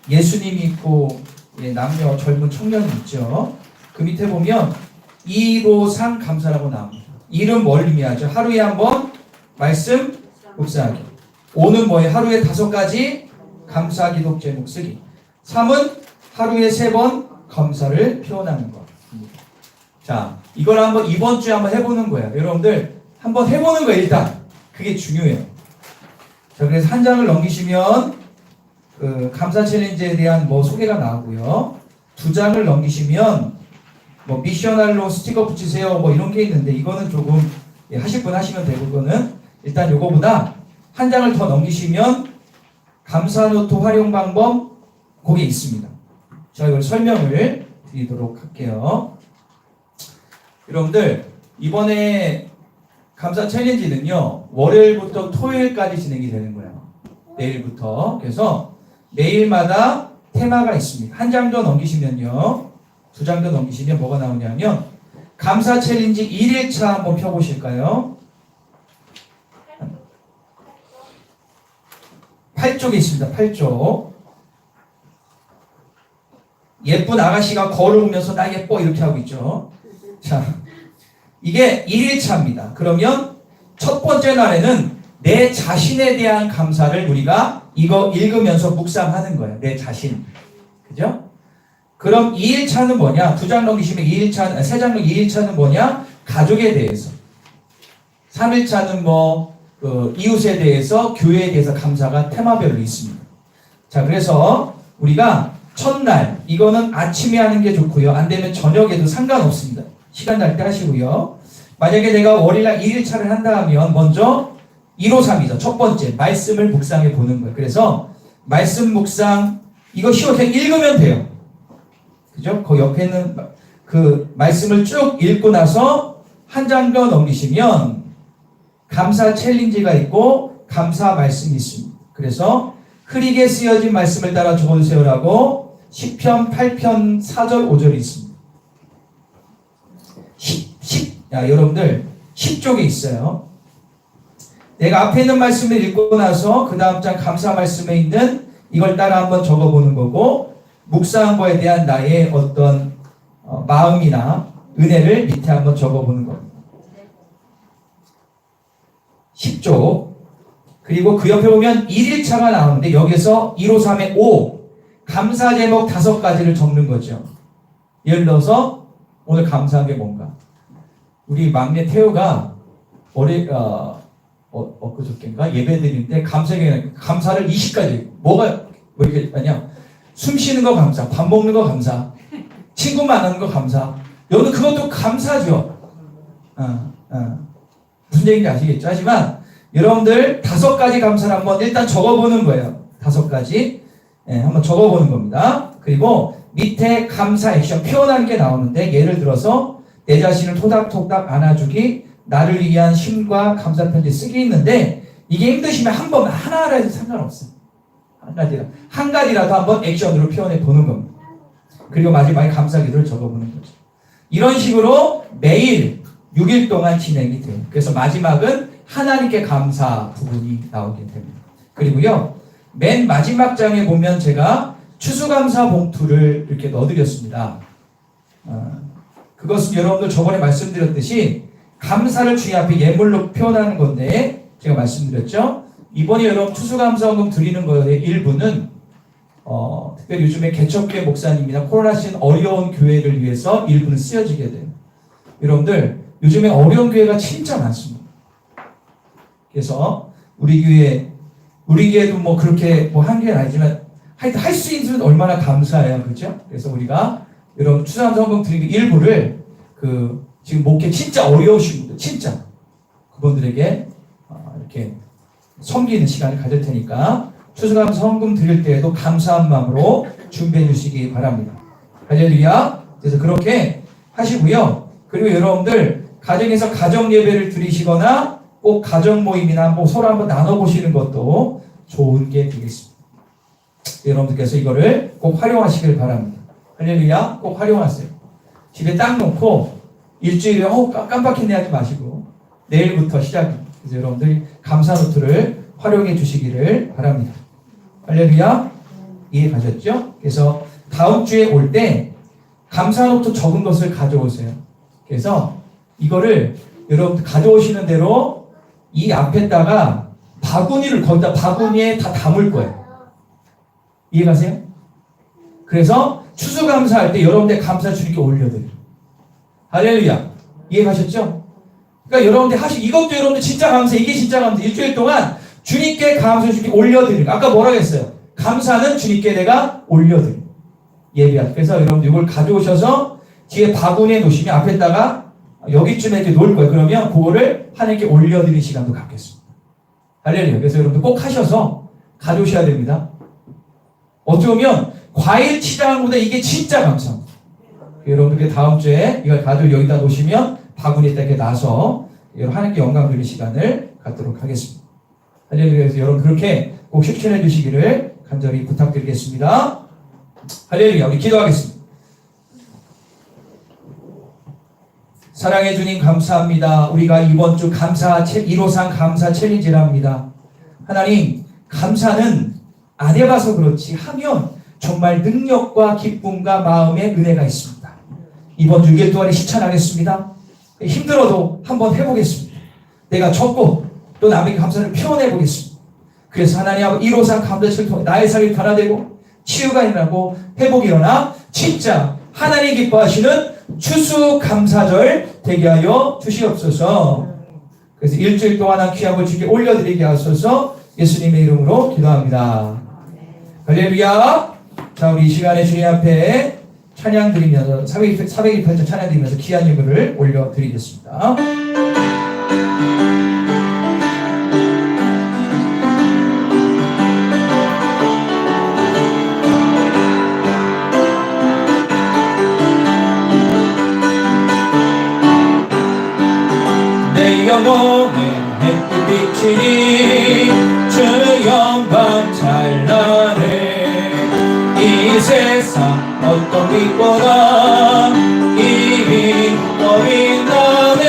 예수님이 있고 남녀 젊은 청년이 있죠. 그 밑에 보면 153 감사라고 나옵니다. 1은 뭘 의미하죠? 하루에 한 번 말씀 묵상하기. 5는 뭐예요? 하루에 5가지 감사 기록 제목 쓰기. 3은 하루에 3번 감사를 표현하는 것. 자, 이걸 한번 이번 주에 한번 해보는 거예요. 여러분들 한번 해보는 거예요. 일단 그게 중요해요. 자, 그래서 한 장을 넘기시면 감사 챌린지에 대한 소개가 나오고요. 2장을 넘기시면 미셔널로 스티커 붙이세요 이런 게 있는데 이거는 조금 하실 분 하시면 되고 그거는 일단 요거보다 한 장을 더 넘기시면 감사노트 활용 방법 거기 있습니다. 자, 이걸 설명을 드리도록 할게요. 여러분들 이번에 감사 챌린지는요 월요일부터 토요일까지 진행이 되는 거예요. 내일부터. 그래서 매일마다 테마가 있습니다. 한 장 더 넘기시면요 2장 더 넘기시면 뭐가 나오냐면 감사 챌린지 1일차 한번 펴보실까요? 8쪽에 있습니다. 8쪽. 예쁜 아가씨가 걸어오면서 나 예뻐 이렇게 하고 있죠. 자, 이게 1일차입니다. 그러면 첫 번째 날에는 내 자신에 대한 감사를 우리가 이거 읽으면서 묵상하는 거예요. 내 자신. 그죠? 그럼 2일차는 뭐냐? 2장 넘기시면 2일차, 3장 넘기 2일차는 뭐냐? 가족에 대해서. 3일차는 이웃에 대해서, 교회에 대해서 감사가 테마별로 있습니다. 자, 그래서 우리가 첫날, 이거는 아침에 하는 게 좋고요. 안 되면 저녁에도 상관없습니다. 시간 날 때 하시고요. 만약에 내가 월요일날 2일차를 한다 하면 먼저 153이죠. 첫 번째, 말씀을 묵상해 보는 거예요. 그래서 말씀 묵상, 이거 쉬워. 그냥 읽으면 돼요. 그죠? 그 옆에는 그 말씀을 쭉 읽고 나서 한 장 더 넘기시면 감사 챌린지가 있고 감사 말씀이 있습니다. 그래서 흐리게 쓰여진 말씀을 따라 적어주세요라고 시편 8편 4절 5절이 있습니다. 여러분들 10쪽에 있어요. 내가 앞에 있는 말씀을 읽고 나서 그 다음 장 감사 말씀에 있는 이걸 따라 한번 적어보는 거고, 묵상한 거에 대한 나의 어떤 마음이나 은혜를 밑에 한번 적어보는 겁니다. 10쪽. 그리고 그 옆에 보면 1일차가 나오는데 여기서 153의 5 감사 제목 5가지를 적는 거죠. 예를 들어서 오늘 감사한 게 뭔가, 우리 막내 태우가 엊그저께인가 예배 드리는데 감사를 20가지. 뭐가 뭐 이렇게 하냐, 숨 쉬는 거 감사, 밥 먹는 거 감사, 친구 만나는 거 감사. 여러분 그것도 감사죠. 무슨 얘기인지 아시겠죠? 하지만 여러분들 5가지 감사를 한번 일단 적어보는 거예요. 5가지 한번 적어보는 겁니다. 그리고 밑에 감사 액션 표현하는 게 나오는데, 예를 들어서 내 자신을 토닥토닥 안아주기, 나를 위한 힘과 감사 편지 쓰기 있는데, 이게 힘드시면 한 번 하나라 해도 상관없어요. 한 가지라도 한번 액션으로 표현해 보는 겁니다. 그리고 마지막에 감사 기도를 적어보는 거죠. 이런 식으로 매일 6일 동안 진행이 돼요. 그래서 마지막은 하나님께 감사 부분이 나오게 됩니다. 그리고요, 맨 마지막 장에 보면 제가 추수감사 봉투를 이렇게 넣어드렸습니다. 그것은 여러분들 저번에 말씀드렸듯이 감사를 주님 앞에 예물로 표현하는 건데, 제가 말씀드렸죠. 이번에 여러분 추수감사원금 드리는 거의 일부는 특별히 요즘에 개척교회 목사님이나 코로나 시즌 어려운 교회를 위해서 일부는 쓰여지게 돼요. 여러분들 요즘에 어려운 교회가 진짜 많습니다. 그래서 우리 교회도 뭐 그렇게 뭐 한 개는 아니지만 하여튼 할 수 있는 얼마나 감사해요. 그렇죠? 그래서 우리가 여러분 추수감사원금 드리는 일부를 지금 목회 진짜 어려우신 분들, 진짜 그분들에게 이렇게 섬기는 시간을 가질 테니까 추수감사 헌금 드릴 때에도 감사한 마음으로 준비해 주시기 바랍니다. 할렐루야. 그래서 그렇게 하시고요. 그리고 여러분들 가정에서 가정 예배를 드리시거나 꼭 가정 모임이나 뭐 서로 한번 나눠보시는 것도 좋은 게 되겠습니다. 여러분들께서 이거를 꼭 활용하시길 바랍니다. 할렐루야. 꼭 활용하세요. 집에 딱 놓고 일주일에 깜빡했네 하지 마시고 내일부터 시작입니다. 그래서 여러분들 감사 노트를 활용해 주시기를 바랍니다. 할렐루야. 이해 가셨죠? 그래서 다음 주에 올 때 감사 노트 적은 것을 가져오세요. 그래서 이거를 여러분들 가져오시는 대로 이 앞에다가 거기다 바구니에 다 담을 거예요. 이해 가세요? 그래서 추수감사할 때 여러분들 감사 주님께 올려드려요. 할렐루야. 이해 가셨죠? 그러니까 여러분들 이것도 여러분들 진짜 감사, 이게 진짜 감사. 일주일 동안 주님께 감사 주님께 올려드리는. 아까 뭐라고 했어요? 감사는 주님께 내가 올려드리는. 예배할. 그래서 여러분들 이걸 가져오셔서 뒤에 바구니에 놓으시면 앞에다가 여기쯤에 이렇게 놓을 거예요. 그러면 그거를 하나님께 올려드리는 시간도 갖겠습니다. 할렐루야. 그래서 여러분들 꼭 하셔서 가져오셔야 됩니다. 어떻게 보면 과일 치장보다 이게 진짜 감사합니다. 여러분들께 다음 주에 이걸 가지고 여기다 놓으시면 바구니에 이렇게 놔서 하나님께 영광 드리는 시간을 갖도록 하겠습니다. 할렐루야. 그래서 여러분 그렇게 꼭 실천해 주시기를 간절히 부탁드리겠습니다. 할렐루야. 우리 기도하겠습니다. 사랑해 주님 감사합니다. 우리가 이번 주 1호상 감사 챌린지랍니다. 하나님, 감사는 안 해봐서 그렇지 하면 정말 능력과 기쁨과 마음의 은혜가 있습니다. 이번 주 6일 동안에 실천하겠습니다. 힘들어도 한번 해보겠습니다. 내가 적고 또 남에게 감사를 표현해 보겠습니다. 그래서 하나님 아버지 1호상 감사를 통해 나의 삶이 변화되고 치유가 일어나고 회복이 일어나 진짜 하나님 기뻐하시는 추수감사절 되게 하여 주시옵소서. 그래서 일주일 동안 한 귀한 걸 주께 올려드리게 하소서. 예수님의 이름으로 기도합니다. 할렐루야. 자, 우리 이 시간에 주님 앞에 찬양 드리면서 428절 찬양 드리면서 귀한 예물을 올려드리겠습니다. 영혼의 햇빛 비치니 주 영광 찬란해. 이 세상 어떤 빛보다 이미 더 빛나네.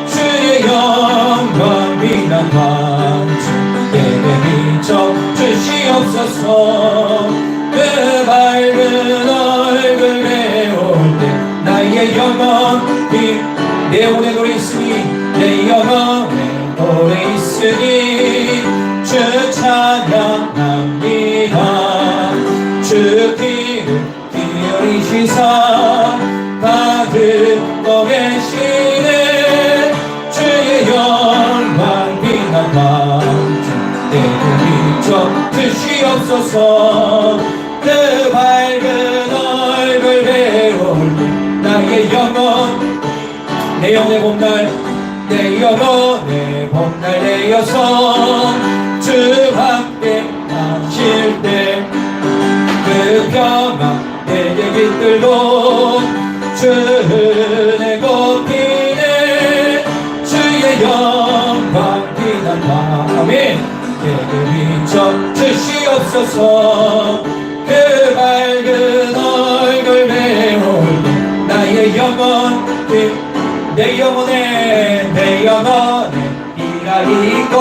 주의 영광 빛난 광주 내게 비춰 주시옵소서. 그 밝은 얼굴 배울 때 나의 영혼 내 영혼의 노래 있으니 내 영혼의 노래 있으니 주 찬양합니다. 주 귀를 기울이시사 다 듣고 계시네. 주의 영광 빛난 광주 내게 비춰 주시옵소서. 그 밝은 얼굴 배울 때 나의 영혼 내 영혼의 봄날 내 영혼의 봄날 내어서 주 함께 하실 때 그 평화 내게 깃들고 주 은혜 곱히네. 주의 영광 빛난 밤에 내게 비춰 주시옵소서. 그 밝은 얼굴 배울 때 나의 영혼 내 영혼에 비가 있고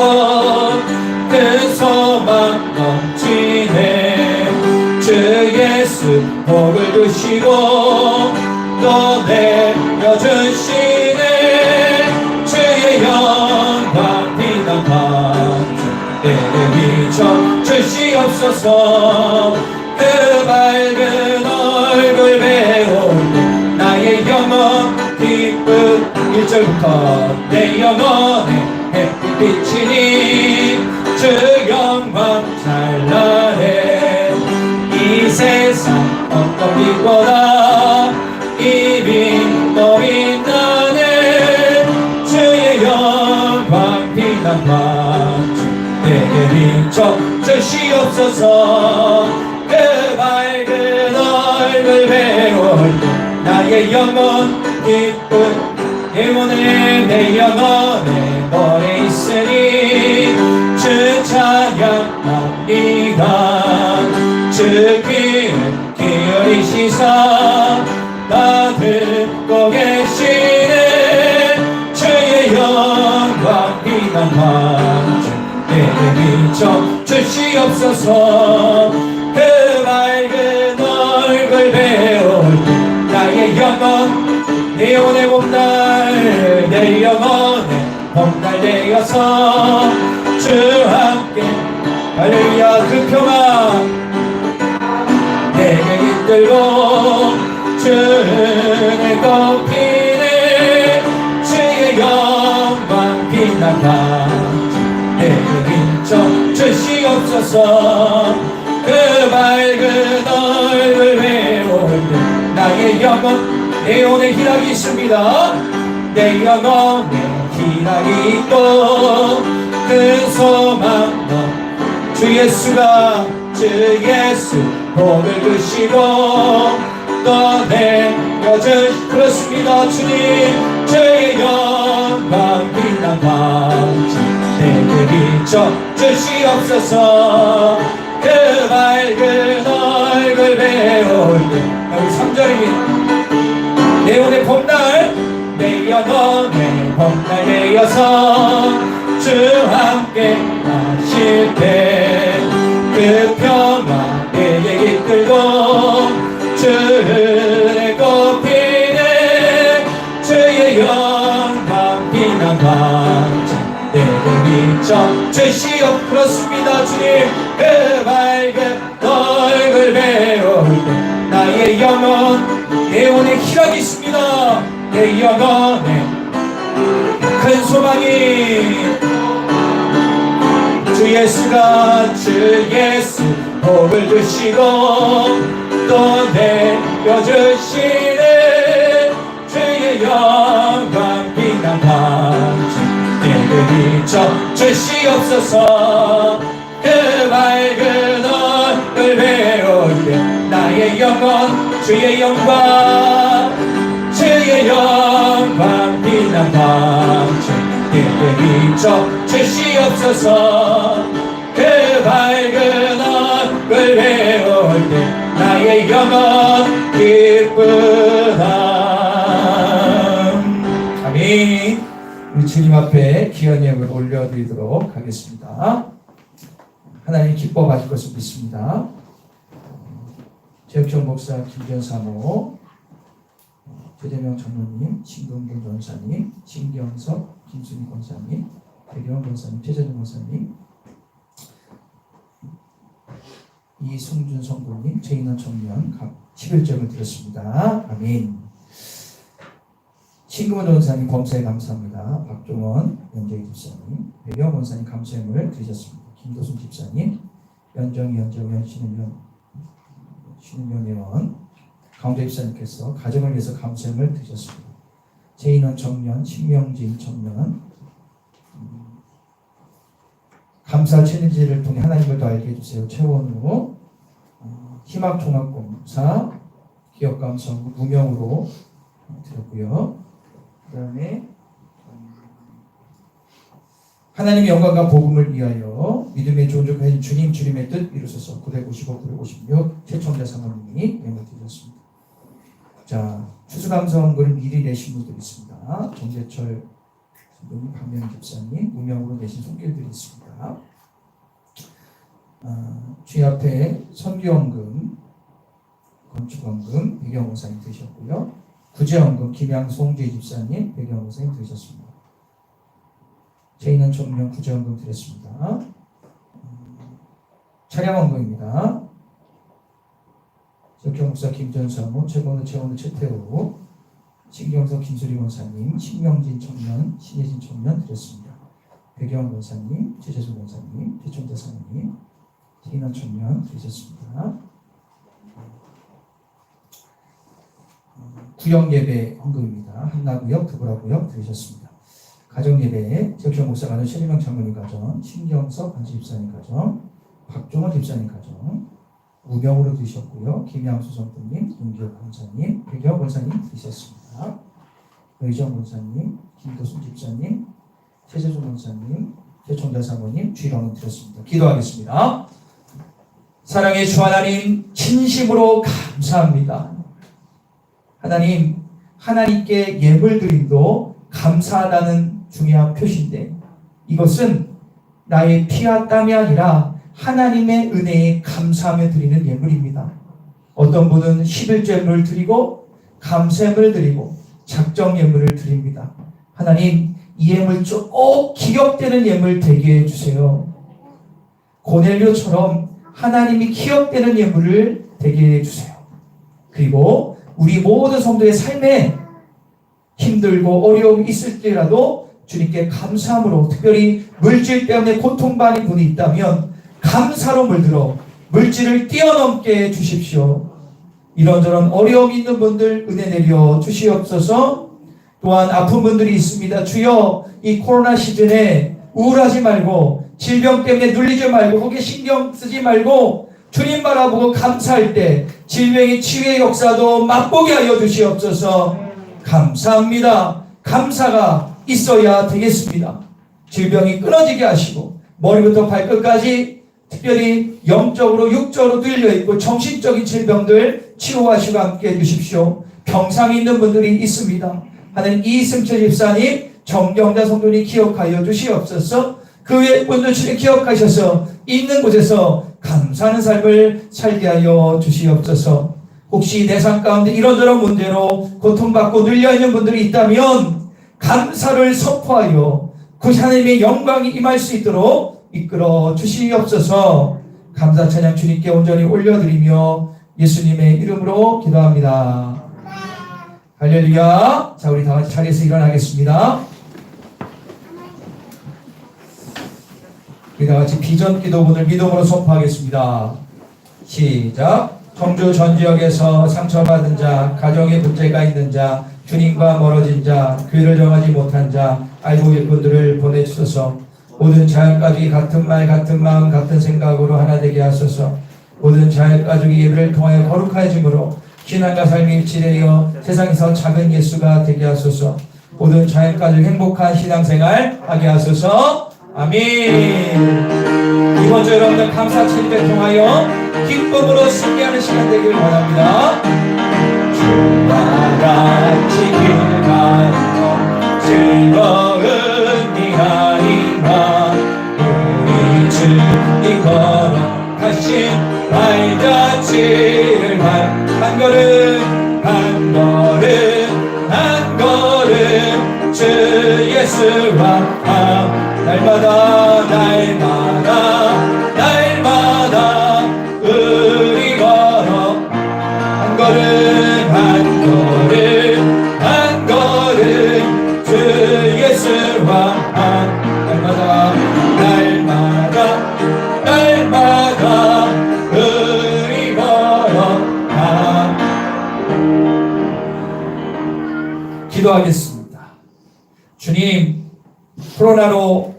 그 소망 넘치네. 주 예수 복을 주시고 또 내려주시네. 주의 영광 빛난 광주 내게 비춰 주시옵소서. 그 밝은 얼굴 배울 때 나의 영혼 기쁜 1절부터 내 영혼에 햇빛 비치니 주 영광 찬란해. 이 세상 어떤 빛보다 이미 더 빛나네. 주의 영광 빛난 광주 내게 비춰 주시옵소서. 그 밝은 얼굴 배울 때 나의 영혼 기쁜 내 영혼에 노래 있으니 주 찬양합니다. 주 귀를 기울이시사 다 듣고 계시네. 주의 영광 빛난 광주 내게 비춰 주시옵소서. 그 밝은 얼굴 배울 때 나의 영혼 내 영혼의 봄날 내 영혼의 봄날 되어서 주 함께 할렐루야. 그 평화 내게 깃들고 주 은혜 곱히네. 주의 영광 빛난 광주 내게 비춰 주시옵소서. 그 밝은 얼굴 배울 때 나의 영혼 내 영혼에 희락이 있습니다. 내 영혼에 희락이 있고 그 소망도 주 예수가 주 예수 복을 주시고 또 내려주 그렇습니다. 주님 주의 영광 빛난 광주 내게 비춰 주시옵소서. 그 밝은 얼굴 배울 때 여기 3절입니다. 내 영혼의 봄날 내 영혼의 봄날 되어서 주 함께 하실 때 그 평화 내게 깃들고 주 은혜 곱히네. 주의 영광 빛난 광주 내게 비춰 주시옵 그렇습니다. 주님 그 밝은 얼굴 배울 때 나의 영혼 내 영혼에 희락이 있습니다. 내 영혼에 큰 소망이 주 예수가 주 예수 복을 주시고 또 내려주시네. 주의 영광 빛난 광주 내게 비춰 주시옵소서. 그 밝은 얼굴 배울 때 나의 영혼 주의 영광 주의 영광 빛난 광주 비춰 주시옵소서. 그 밝은 얼굴 배울 때 나의 영혼 기쁘다. 아멘. 우리 주님 앞에 귀한 예물 올려드리도록 하겠습니다. 하나님 기뻐하실 것을 믿습니다. 최혁정 목사, 김기현 사모, 최재명 전무님, 신금근 전사님, 신경석, 김순희 권사님, 백영 권사님, 최재정 권사님, 이승준 성도님, 최인원 청년 각 11점을 드렸습니다. 아멘. 신금은 전사님 범사에 감사합니다. 박종원 연재희 집사님, 백영 권사님 감사함을 드리셨습니다. 김도순 집사님, 연정희 연재원 신윤영 강대 집사님께서 가정을 위해서 감사함을 드리셨습니다. 최인원 청년, 신명진 청년, 감사 챌린지를 통해 하나님을 더 알게 해주세요. 최원우, 희망종합공사, 기업감성 무명으로 드렸고요. 그 다음에 하나님의 영광과 복음을 위하여 믿음의 존중하신 주님 주님의 뜻 이루소서 955, 956 최청자 사모님이 예물 드렸습니다. 자, 추수감사원금을 미리 내신 분들이 있습니다. 정재철 선생님, 박명 집사님, 무명으로 내신 손길들이 있습니다. 주의 앞에 선교원금, 건축원금 배경원사님 드셨고요. 구제원금 김양송 주의 집사님, 배경원사님 드셨습니다. 제인은 총명 구제원금 드렸습니다. 차량원금입니다. 석경목사 김전사모, 최건우 최태우, 신경석 김수리 원사님, 신명진 청년, 신예진 청년 드렸습니다. 백영 원사님, 최재수 원사님, 최종자 사모님, 제인은 청년 드리셨습니다. 구역예배 헌금입니다. 한나구역, 두부라구역 드리셨습니다. 가정예배에 최혁정 목사가 하는 최리명 장로님 가정, 신경석 반지 집사님 가정, 박종원 집사님 가정 무명으로 드셨고요. 김양수 선생님, 윤기혁 권사님, 백영 권사님 드리셨습니다. 의정 권사님, 김도순 집사님, 최재준 권사님, 최총자 사모님, 주일원금 드렸습니다. 기도하겠습니다. 사랑의 주 하나님, 진심으로 감사합니다. 하나님, 하나님께 예물 드림도 감사하다는 중요한 표시인데 이것은 나의 피와 땀이 아니라 하나님의 은혜에 감사하며 드리는 예물입니다. 어떤 분은 11제물을 드리고 감사예물을 드리고 작정 예물을 드립니다. 하나님, 이 예물 꼭 기억되는 예물 되게 해주세요. 고넬료처럼 하나님이 기억되는 예물을 되게 해주세요. 그리고 우리 모든 성도의 삶에 힘들고 어려움이 있을지라도 주님께 감사함으로, 특별히 물질 때문에 고통받는 분이 있다면 감사로 물들어 물질을 뛰어넘게 해주십시오. 이런저런 어려움이 있는 분들 은혜 내려 주시옵소서. 또한 아픈 분들이 있습니다. 주여, 이 코로나 시즌에 우울하지 말고 질병 때문에 눌리지 말고 거기에 신경 쓰지 말고 주님 바라보고 감사할 때 질병의 치유의 역사도 맛보게 하여 주시옵소서. 감사합니다. 감사가 있어야 되겠습니다. 질병이 끊어지게 하시고 머리부터 발끝까지 특별히 영적으로 육적으로 뚫려있고 정신적인 질병들 치유하시고 함께 해주십시오. 병상에 있는 분들이 있습니다. 하나님, 이승철 집사님, 정경자 성도님 기억하여 주시옵소서. 그 외 분들 주님 기억하셔서 있는 곳에서 감사하는 삶을 살게 하여 주시옵소서. 혹시 내 삶 가운데 이런저런 문제로 고통받고 눌려있는 분들이 있다면 감사를 선포하여 그 하나님의 영광이 임할 수 있도록 이끌어 주시옵소서. 감사 찬양 주님께 온전히 올려드리며 예수님의 이름으로 기도합니다. 할렐루야. 자, 우리 다 같이 자리에서 일어나겠습니다. 우리 다 같이 비전 기도문을 믿음으로 선포하겠습니다. 시작. 청주 전 지역에서 상처받은 자, 가정에 문제가 있는 자, 주님과 멀어진 자, 교회를 정하지 못한 자, 알고 계신 분들을 보내주소서. 모든 자연가족이 같은 말, 같은 마음, 같은 생각으로 하나 되게 하소서. 모든 자연가족이 예배를 통하여 거룩해짐으로 신앙과 삶이 일치되어 세상에서 작은 예수가 되게 하소서. 모든 자연까지 행복한 신앙생활 하게 하소서. 아멘. 이번 주 여러분들 감사 체리를 통하여 기쁨으로 승리하는 시간 되길 바랍니다. 주와 같이 길 가는 즐거운 이하리라. 우리 주님 걸어가신 발자취를 한 걸음 한 걸음 한 걸음 주 예수와 날마다 날마다 날마다 우리 걸어 한 걸음 한 걸음 한 걸음 주 예수와 날마다 날마다 날마다 우리 걸어가. 기도하겠습니다. 주님, 코로나로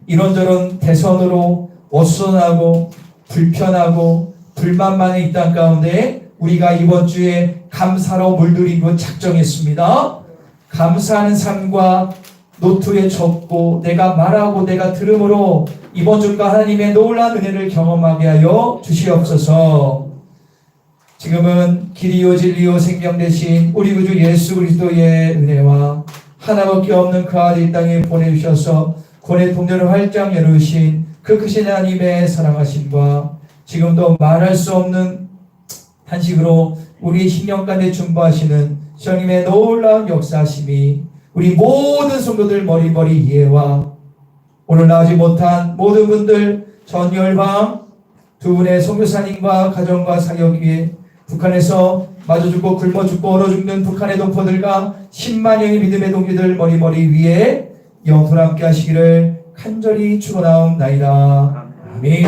이런저런 대선으로 어수선하고 불편하고 불만만의 이 땅 가운데 우리가 이번 주에 감사로 물들이고 작정했습니다. 감사하는 삶과 노트에 적고 내가 말하고 내가 들음으로 이번 주가 하나님의 놀라운 은혜를 경험하게 하여 주시옵소서. 지금은 길이요 진리요 생명 되신 우리 구주 예수 그리스도의 은혜와 하나밖에 없는 그 아들 이 땅에 보내주셔서 구원의 통로를 활짝 열으신 그 크신 하나님의 사랑하심과 지금도 말할 수 없는 탄식으로 우리 심령 가운데 중보하시는 주님의 놀라운 역사하심이 우리 모든 성도들 머리머리 이해와 오늘 나오지 못한 모든 분들 전열방 두 분의 선교사님과 가정과 사역 위에 북한에서 마저 죽고 굶어 죽고 얼어 죽는 북한의 동포들과 10만 명의 믿음의 동기들 머리머리 위에 영토를 함께 하시기를 간절히 축원하옵나이다. 아멘.